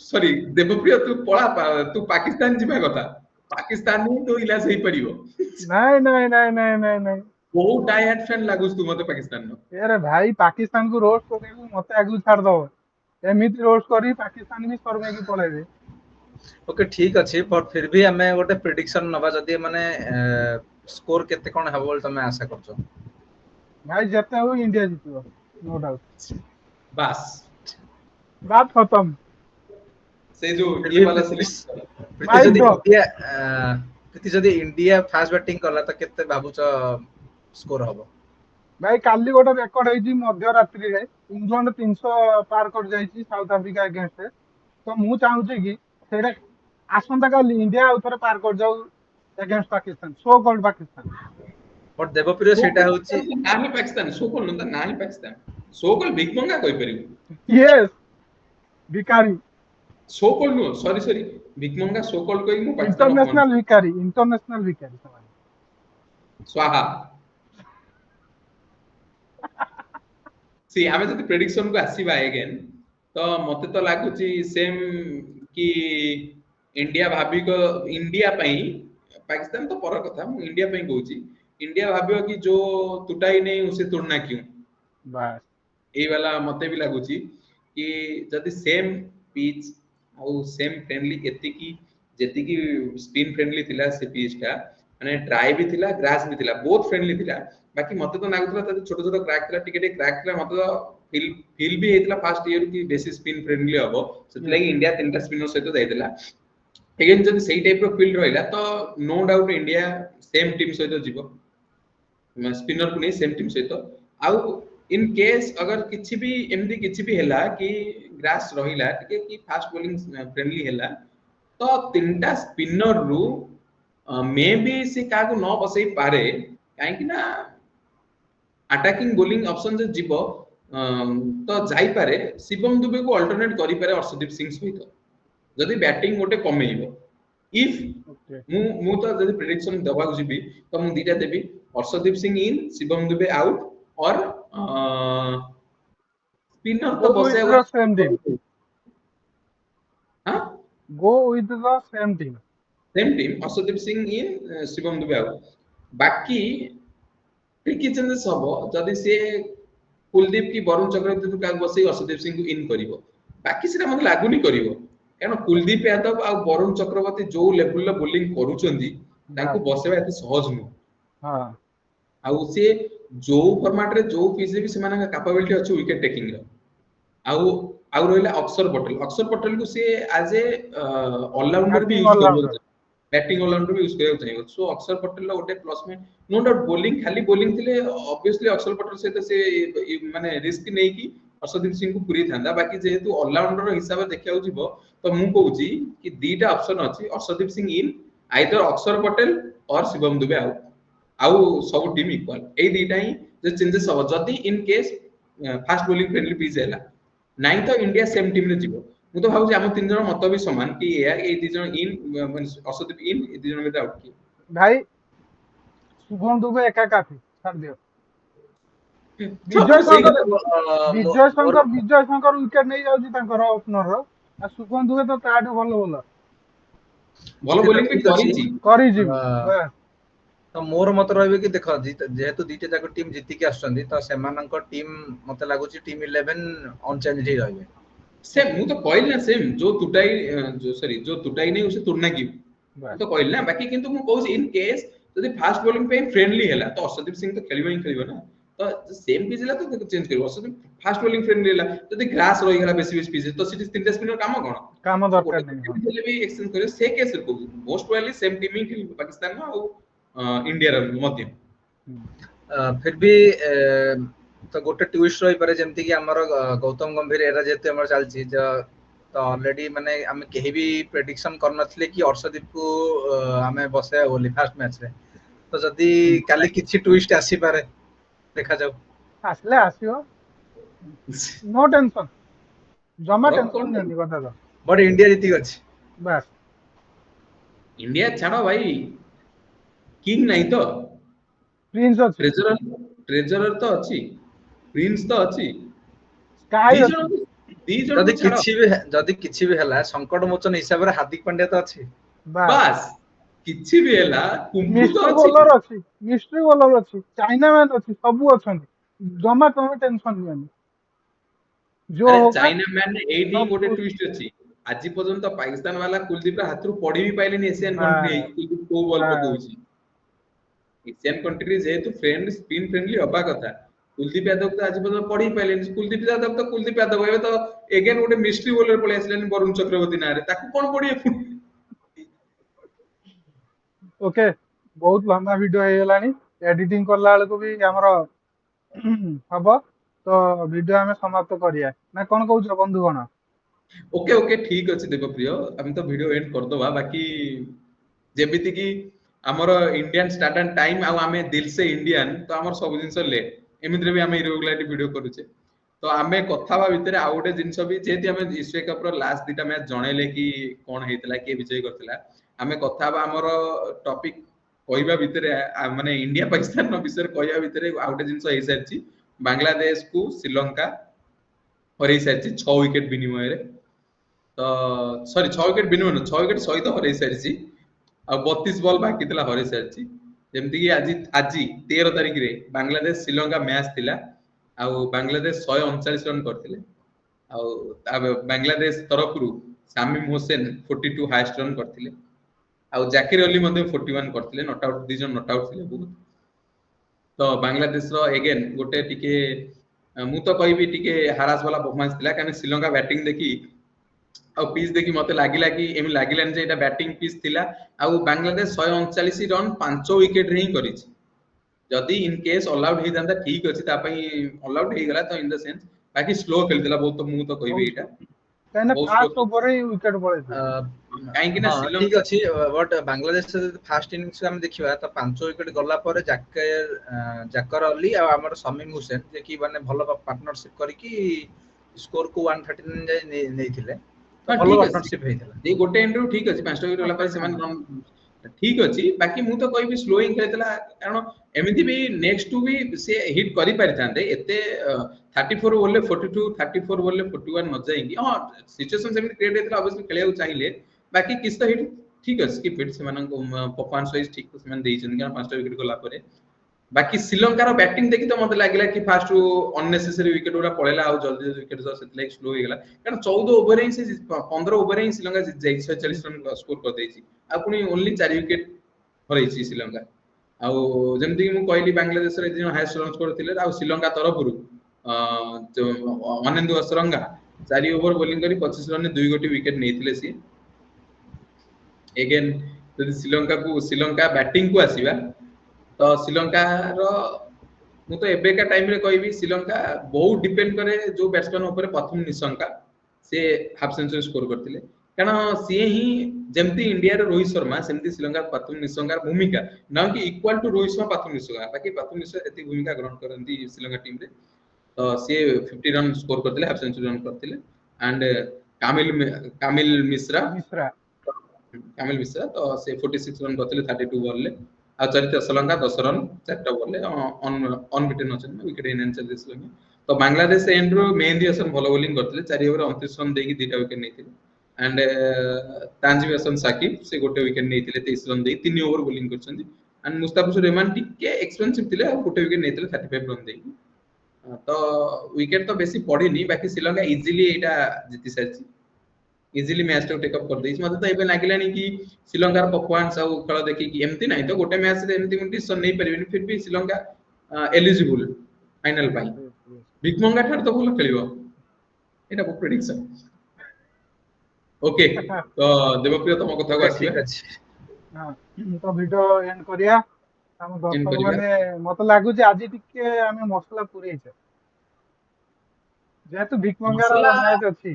ସରି ଦେବପ୍ରିୟ, ତୁ ପଳା, ତୁ ପାକିସ୍ତାନ ଯିବା କଥା, ପାକିସ୍ତାନ ହିଁ ତୋ ଇଲାଜ ହେଇପାରିବ। ନାଇଁ ନାଇଁ ନାଇଁ ନାଇଁ ନାଇଁ ନାଇଁ, ବହୁତ ଡାଇହାର୍ଡ ଫ୍ୟାନ ଲାଗୁଛି ତୁ ମତେ ପାକିସ୍ତାନର। ଏରେ ଭାଇ ପାକିସ୍ତାନକୁ ରୋଷ୍ଟ କରିବାକୁ ମତେ ଆଗକୁ ଛାଡିଦବ, ଏମିତି ରୋଷ୍ଟ କରି ପାକିସ୍ତାନ ବି ଶର୍ମେଇକି ପଳେଇବେ। ଓକେ ଠିକ ଅଛି, ବଟ ଫିର ବି ଆମେ ଗୋଟେ ପ୍ରେଡିକ୍ସନ ନବା, ଯଦି ମାନେ ସ୍କୋର କେତେ କଣ ହବ ବୋଲି ତମେ ଆଶା କରୁଛ? ଭାଇ ଯେତେ ହଉ ଇଣ୍ଡିଆ ଜିତିବ, नो डाउट, ବାସ୍, बात खत्म। ସେ ଯୋଉ ଫିର ଇଏ ବି ବାଲା ପ୍ରୀତି ସିଲେକ୍ସନ। ପ୍ରୀତି माइक ଯଦି ड्रॉप। ଇଣ୍ଡିଆ ପ୍ରୀତି ଯଦି ଇଣ୍ଡିଆ ଫାଷ୍ଟ ବ୍ୟାଟିଂ କଲା, ତ କେତେ ଭାବୁଛ ସ୍କୋର ହବ? ଭାଇ କାଲି ଗୋଟେ ରେକର୍ଡ ହେଇଛି ମଧ୍ୟରାତ୍ରିରେ, ଇଂଲଣ୍ଡ 300 ପାର କରି ଯାଇଛି ସାଉଥ ଆଫ୍ରିକା ଏଗେନଷ୍ଟରେ, ତ ମୁଁ ଚାହୁଁଛି କି ସେଇଟା आसंता काली इंडिया आउथरे पार कर जाऊ against Pakistan so called Pakistan but Devpriya so सेटा होची ना ही पाकिस्तान सो कॉल ना ही पाकिस्तान सो कॉल बिग मंगा कहि परिबो यस भिखारी so call no sorry big मंगा सो कॉल कहि मु पाकिस्तान अपमान इंटरनेशनल भिखारी स्वाहा सी आमे जति प्रेडिक्शन को आसीबा अगेन तो मते तो लागुची सेम कि इंडिया भाबी को इंडिया पई पाकिस्तान तो पर कथा मु इंडिया पई कहूची इंडिया भाबियो कि जो टूटाई नहीं उसे तोड़ना क्यों बस एई वाला मते भी लागुची कि जदि सेम पिच आउ सेम फ्रेंडली एति की जेति की स्पिन फ्रेंडली थिला से पिच टा माने ड्राई भी थिला ग्रास भी थिला बोथ फ्रेंडली थिला बाकी मते तो लागुतला त छोट छोट क्रैक थिला टिके क्रैक थिला मते तो फील भी हेतला फास्ट ईयर की बेसी स्पिन फ्रेंडली हबो सेति लागि इंडिया तीनटा स्पिनर सहित जाइतला अगेन जदि सेही टाइप रो फील्ड रहिला तो no doubt India same team सहित जीवो स्पिनर को नहीं सेम टीम सहित आउ इन केस अगर किछि भी एमदी किछि भी हैला कि ग्रास रहिला टिके कि फास्ट बॉलिंग फ्रेंडली हैला तो तीनटा स्पिनर रु मे बी से काको न बसई पारे काहे कि ना अटैकिंग बॉलिंग ऑप्शन जे जीवो तो जाई पारे शिवम दुबे को अल्टरनेट करि पारे अर्शदीप सिंह सहित जदि बैटिंग गोटे कमेइबो इफ ओके मु तो जदि प्रेडिक्शन दबा जीबी तो मु दीटा देबी अर्शदीप सिंह इन शिवम दुबे आउट और स्पिनर तो गो बसे विथ द सेम टीम हां go with the same team same team Arshdeep Singh in Shivam Dubey out बाकी ट्रिकी चेंजेस हबो जदि से कुलदीप की वरुण चक्रवर्ती का बसे अर्शदीप सिंह को इन करिवो बाकी सेटा मते लागुनी करिवो कारण कुलदीप यादव आ वरुण चक्रवर्ती जो लेवल बोलिंग करूचंदी ताको बसेबा एते सहज नु हां आउ से जो फॉर्मेट रे जो पिच रे भी सेमानका कैपेबिलिटी अछि विकेट टेकिंग रो आउ आउ रहला अक्षर पटेल को से एज ए ऑलराउंडर भी बैटिंग यूज करबो ऑलराउंडर बैटिंग ऑलराउंडर भी यूज करबो चाहिए सो अक्षर पटेल लो गोटे प्लस में नो डाउट बॉलिंग खाली बॉलिंग थिले ऑब्वियसली अक्षर पटेल से से माने रिस्क नै की अर्शदीप सिंह को पूरी थांदा बाकी जेहेतु ऑलराउंडर हिसाब से देखियाउ जीवो तो मु कहूची कि दीटा ऑप्शन अछि अर्शदीप सिंह इन आइदर अक्षर पटेल और शिवम दुबे आउट आउ सब टीम इक्वल ए दीटा ही जो चेंजेस हो जदी in case fast bowling friendly pitch हैला नाही तो इंडिया सेम टीम रे जीवो मु तो भाबुची हम तीन जण मत भी समान कि ए दी जण इन अर्शदीप इन ए दी जण में आउट की भाई शुभम दुबे एका काफी छाड़ दियो सब सेही शंकर गला विजय शंकर विकेट नहीं जाउची तांकर ओपनर रो आ शुभम दुबे तो ताठू भलो बोलर भलो बॉलिंग भी करिची करी जी अ, तो मोर मत रहबे कि देख जेहेतु दीटे जाक टीम जीति के आछंदी तो सेमानक टीम मते लागुची टीम 11 अनचेंज ही रहबे सेम मु तो कहल ना सेम जो टूटाई नहीं उसे तोड़ना की बस तो कहल ना बाकी किंतु मु कहूची इन केस जदि फास्ट बॉलिंग पे फ्रेंडली हैला तो अर्शदीप सिंह तो खेलिबो ही खेलिबो ना तो सेम पिच ला तो चेंज करिवो अर्शदीप फास्ट बॉलिंग फ्रेंडली हैला जदि ग्रास रही गेला बेसी बेसी पिच तो सिटी तीनटा स्पिनर काम कोन काम तो दरकार नहीं हां गोटे भी एक्सचेंज करियो से केस रे कहूची मोस्ट प्रोबेबली सेम टीम ही खेलिबो पाकिस्तान में और इंडिया रे मध्य फिर भी तो गोटे ट्विस्ट रही पारे जेमति कि हमर गौतम गंभीर एरा जेते हमर चलची तो ऑलरेडी माने हम केही भी प्रेडिक्शन कर नथिले कि अर्शदीप को हमें बसे बोली फर्स्ट मैच रे तो जदी काली किछि ट्विस्ट आसी पारे देखा जाऊ आसले आसियो नो टेंशन जमा टेंशन नहीं कथा तो बट इंडिया जीती गछ बस इंडिया छाड़ो भाई किंग नहीं तो प्रिंस अछि ट्रेजरर तो अच्छी प्रिंस तो अच्छी स्काई दी अछि जन दी जन जदी किछि भी हला संकट मोचन हिसाब रे हार्दिक पांड्या तो अछि बस बस किछि भी हैला कुंफू तो मिस्ट्री बॉलर अछि चाइना मैन अछि सब अछंती जमा तमे टेंशन नियनि जो अरे होगा चाइना मैन ने एडी सब गोटे कुछ ट्विस्ट अछि आज पर्यंत पाकिस्तान वाला कुलदीप रा हाथरू पड़ी भी पाइलेनी एशियन कंट्री बस कुलदीप को बॉल बस पकोउची एशियन कंट्री जेहेतु फ्रेंड स्पिन फ्रेंडली हबा कथा कुलदीप यादव तो आज पर्यंत पड़ी पाइलेनी कुलदीप यादव एबे तो अगेन गोटे मिस्ट्री बॉलर पळे आसलेनी वरुण चक्रवर्ती नारे ताकू कोन पड़ी ओके बहुत लंबा वीडियो हे गेलानी एडिटिंग करला बेल को भी हमर हबो तो वीडियो हमें समाप्त करिया ना कोन कहउछ बंधुगण ओके ओके ठीक अछि देवप्रिय हम तो वीडियो एंड कर दबा बाकी जेमिति कि हमर इंडियन स्टैंडर्ड टाइम आ आमे दिल से इंडियन तो हमर सब जिंस लेट एमिति भी आमे इरेगुलारिटी वीडियो करूचे तो आमे कथा बा भितरे आ गोटे जिंस भी जेति आमे एशिया कप रो लास्ट दिटा मैच जणेले कि कोन हेतला के विजय करथिला आमे कथा बा हमर टॉपिक कहबा भितरे माने इंडिया पाकिस्तान नो विषय कहबा भितरे आ गोटे जिंस हे सारची बांग्लादेश को श्रीलंका हरई सारची 6 विकेट विनिमय रे तो सॉरी 6 विकेट विनिमय न 6 विकेट सहित हरई सारची आ 32 बॉल बाकी थिला हरई सारची जेमति कि आज 13 तारिख रे बांग्लादेश श्रीलंका मैच थिला आ बांग्लादेश 139 रन करथिले आ बांग्लादेश तरफरु शामिम हुसैन 42 हाईएस्ट रन करथिले आ जाकिर अली मध्ये 41 करथिले नॉट आउट दी जन नॉट आउट थिले बहुत तो बांग्लादेश रो अगेन गोटे टिके मु तो कहबी टिके हारास वाला परफॉर्मेंस थिला काने श्रीलंका बैटिंग देखी आ पिच देखि मते लागिला कि एमि लागिलान जे एटा बैटिंग पिच थिला आ बांग्लादेश 139 रन 5 विकेट रे ही करिछि जदि इन केस ऑल आउट हे जांता ठीक अछि ता पई ऑल आउट हे गला तो इन द सेंस बाकी स्लो खेलतिला बहुत तो मु तो कहबी एटा କାହିଁକିନା बहुत स्लो ଫାଷ୍ଟ ଓଭର ହିଁ ୱିକେଟ ପଳେଇଥିଲା। काहे कि ना ହଁ ଠିକ श्रीलंका ଅଛି ବଟ୍ ବାଂଲାଦେଶ ଯଦି ଫାଷ୍ଟ ଇନିଂସ ଆମେ ଦେଖିବା ତ 5 ୱିକେଟ ଗଲା ପରେ ଜାକର ଅଲି ଆଉ ଆମର ସମିମ ହୁସେନ ଯେ କି ମାନେ ଭଲ ପାର୍ଟନରସିପ କରିକି ସ୍କୋର କୁ 139 ଯାଇ ନେଇଥିଲେ ତ हां ଭଲ ठीक अछि ପାର୍ଟନରସିପ ହେଇଥିଲା। जे गोटे एंड रो ठीक अछि 5टा विकेट गला पर सेमान रन ठीक अछि बाकी मु तो कहबी स्लोइंग खेलतला कारण एमिति भी नेक्स्ट टू भी से हिट करि परिथांते एते 34 बोलले 42 34 बोलले 41 न जाएंगी हां सिचुएशन सेमिति क्रिएट हेतला ऑब्वियसली खेलिया चाहिए बाकी किस तो हिट ठीक अछि कि फिट सेमान को परफॉर्मेंस वाइज ठीक तो सेमान देइछन कारण 5टा विकेट गला पर बाकी श्रीलंकार बैटिंग देखि तो मते लागिला कि फास्ट अननेसेसरी विकेट उरा पळेला आ जल्दी जल्दी विकेट जो सेतले स्लो हो गेला कारण 14 ओवर ही से 15 ओवर ही श्रीलंका जीत जाई 140 रन स्कोर कर देछि आ पुनी ओनली 4 विकेट हरैछि श्रीलंका आ जेमति कि मु कहली बांग्लादेश रे जे हाईएस्ट रन स्कोर थिले आ श्रीलंका तरफरु जो अनिंदु असरंगा 4 ओवर बॉलिंग करी 25 रन 2 गोटी विकेट नेथिले सी अगेन यदि श्रीलंका बैटिंग को आसीबा तो श्रीलंका रो मु तो एबे का टाइम रे कहबी श्रीलंका बहुत डिपेंड करे जो बैट्समैन ऊपर प्रथम निशंका से हाफ सेंचुरी स्कोर करथिले कारण सी ही जेमती इंडिया रे रोहित शर्मा सेमती श्रीलंका प्रथम निशंका भूमिका ना कि इक्वल टू रोहित शर्मा प्रथम निशंका बाकी प्रथम निशंका एती भूमिका ग्रहण करंती श्रीलंका टीम रे तो सी 50 रन स्कोर करथिले हाफ सेंचुरी रन करथिले एंड कामिल मिश्रा ମିଶ୍ରା कामिल मिश्रा तो से 46 रन करथिले 32 बॉल ले आ चरित श्रीलंका 10 रन 4टा बॉल ले ऑन बिटेन अछन विकेट इन एंड चलिस लगे तो बांग्लादेश एंड रो मेहंदी हसन भलो बॉलिंग करथिले 4 ओवर 29 रन देकी 2टा विकेट नेथिले एंड तानजीब हसन साकिब से गोटे विकेट नेथिले 23 रन देकी 3 ओवर बॉलिंग करछन्ती एंड मुस्ताफिजुर रहमान टिके एक्सपेंसिव थिले आ गोटे विकेट नेथिले 35 रन देकी तो विकेट तो बेसी पड़ीनी बाकी श्रीलंका इजीली एटा जीति सारछि इजीली मैच तो टेक अप कर देइछ मते तो एबे लागिलानी कि श्रीलंका रो परफॉर्मेंस आ खेल देखि कि एमती नाही तो गोटे मैच रे एमती डिसीजन नै परिबेनी फिर भी श्रीलंका एलिजिबल फाइनल पाई बिगमंगा ठार तो भलो खेलिबो एटा को प्रेडिक्शन ओके तो देवप्रिय तम कथा को ଠିକ आसीबा ଅଛି ହଁ ତ ଭିଡିଓ ଏଣ୍ଡ କରିବା ଆମ ଏଣ୍ଡ ଦର୍ଶକ କରିବା ମାନେ ମତେ ଲାଗୁଛି ଆଜି ଟିକେ ଆମେ ମସଲା ପୁରେଇଛେ ଯେହେତୁ ବିଗ ମଙ୍ଗାର मसला ମ୍ୟାଚ୍ ଅଛି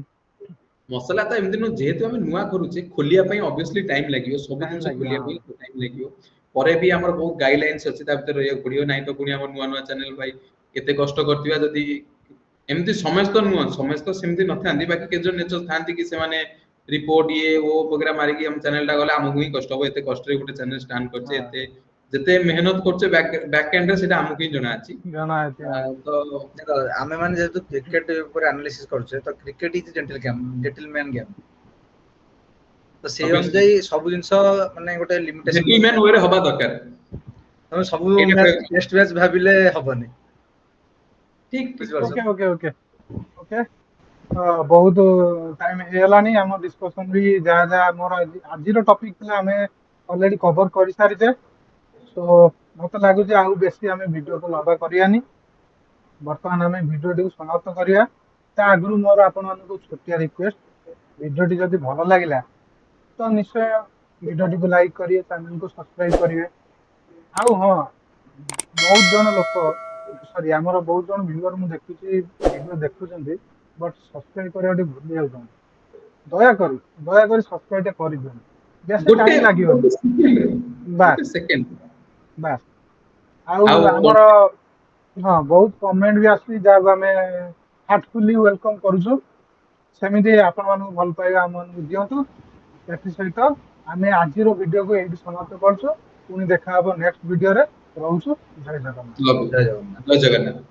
मसला तो एमती नो जेहेतु हम नुआ करूचे खोलिया पई ऑब्वियसली टाइम लागियो सब ଟାଇମ୍ दिन से ଲାଗିବ खोलिया ହଁ पई टाइम लागियो परे भी हमर बहुत गाइडलाइंस अछि ता भीतर रहय पड़ियो नाही तो पुनी हमर नुआ नुआ चैनल भाई केते कष्ट करतिबा जदी एमती समस्त नुआ समस्त सेमती नथांती बाकी के जो नेचर थांती कि से माने रिपोर्ट ये वो वगैरह मारी कि हम चैनल टा गला हमहु ही कष्ट हो एते कष्ट रे गुटे चैनल स्टार्ट करछे ହଁ एते जते मेहनत करछे बैक एंड रे सेटा हमहु ही जणा अछि ଜଣା ଅଛି ହଁ तो ଦେଖ ଆମେ ମାନେ ଯେହେତु କ୍ରିକେଟ ଉପରେ ଆନାଲିସିସ୍ କରୁଛେ ତ କ୍ରିକେଟ ଇଜ ଜେଣ୍ଟଲମ୍ୟାନ ଗେମ୍ ତ ସେଇ ऑब्वियसली ଅନୁଯାୟୀ ସବୁ ଜିନିଷ ମାନେ ଗୋଟେ ଲିମିଟେସନ जेंटलमैन ଥାଏ वे रे हबा दरकार ତମେ ସବୁ एटा ମ୍ୟାଚ ଟେଷ୍ଟ ମ୍ୟାଚ ଭାବିଲେ ହବନି ठीक ठीक ବୁଝିପାରୁଛ ଓକେ ଓକେ ଓକେ ଓକେ ବହୁତ ଟାଇମ ହେଇଗଲାଣି ଆମ ଡିସ୍କସନ ବି ଯାହା ଯାହା ଆମର ଆଜିର ଟପିକ ଥିଲା ଆମେ ଅଲରେଡି କଭର କରିସାରିଛେ ସୋ ମତେ ଲାଗୁଛି ଆଉ ବେଶୀ ଆମେ ଭିଡିଓକୁ ଲମ୍ବା କରିବାନି ବର୍ତ୍ତମାନ ଆମେ ଭିଡିଓଟିକୁ ସମାପ୍ତ କରିବା ତା ଆଗରୁ ମୋର ଆପଣମାନଙ୍କୁ ଛୋଟିଆ ରିକ୍ୱେଷ୍ଟ ଭିଡିଓଟି ଯଦି ଭଲ ଲାଗିଲା ତ ନିଶ୍ଚୟ ଭିଡିଓଟିକୁ ଲାଇକ୍ କରିବେ ଚ୍ୟାନେଲକୁ ସବସ୍କ୍ରାଇବ କରିବେ ଆଉ ହଁ ବହୁତ ଜଣ ଲୋକ ସରି ଆମର ବହୁତ ଜଣ ଭିଉଅର ମୁଁ ଦେଖୁଛି ଭିଡିଓ ଦେଖୁଛନ୍ତି ବଟ୍ ସବସ୍କ୍ରାଇବ କରିବା ଟିକେ ଭୁଲି ଯାଉଛନ୍ତି ଦୟାକରି ସବସ୍କ୍ରାଇବ ଟା କରିଦିଅନ୍ତୁ, ବେଶୀ ଗୋଟେ ଟାଇମ ଲାଗିବନି। ଗୋଟେ ବାସ୍ ସେକେଣ୍ଡ। ବାସ୍ ଆଉ ଆଉ ଆମର ହଁ ବହୁତ କମେଣ୍ଟ ବି ଆସୁଛି, ଯାହାକୁ ଆମେ ହାର୍ଟଫୁଲି ୱେଲକମ୍ କରୁଛୁ। ସେମିତି ଆପଣମାନଙ୍କୁ ଭଲ ପାଇବା ଆମମାନଙ୍କୁ ଦିଅନ୍ତୁ। ଏଥିସହିତ ଆମେ ଆଜିର ଭିଡିଓକୁ ଏଇଠି ସମାପ୍ତ କରୁଛୁ। ପୁଣି ଦେଖା ହବ ନେକ୍ସଟ ଭିଡିଓରେ। ରହୁଛୁ। ଜୟ ଜଗନ୍ନାଥ। ଜୟ ଜଗନ୍ନାଥ।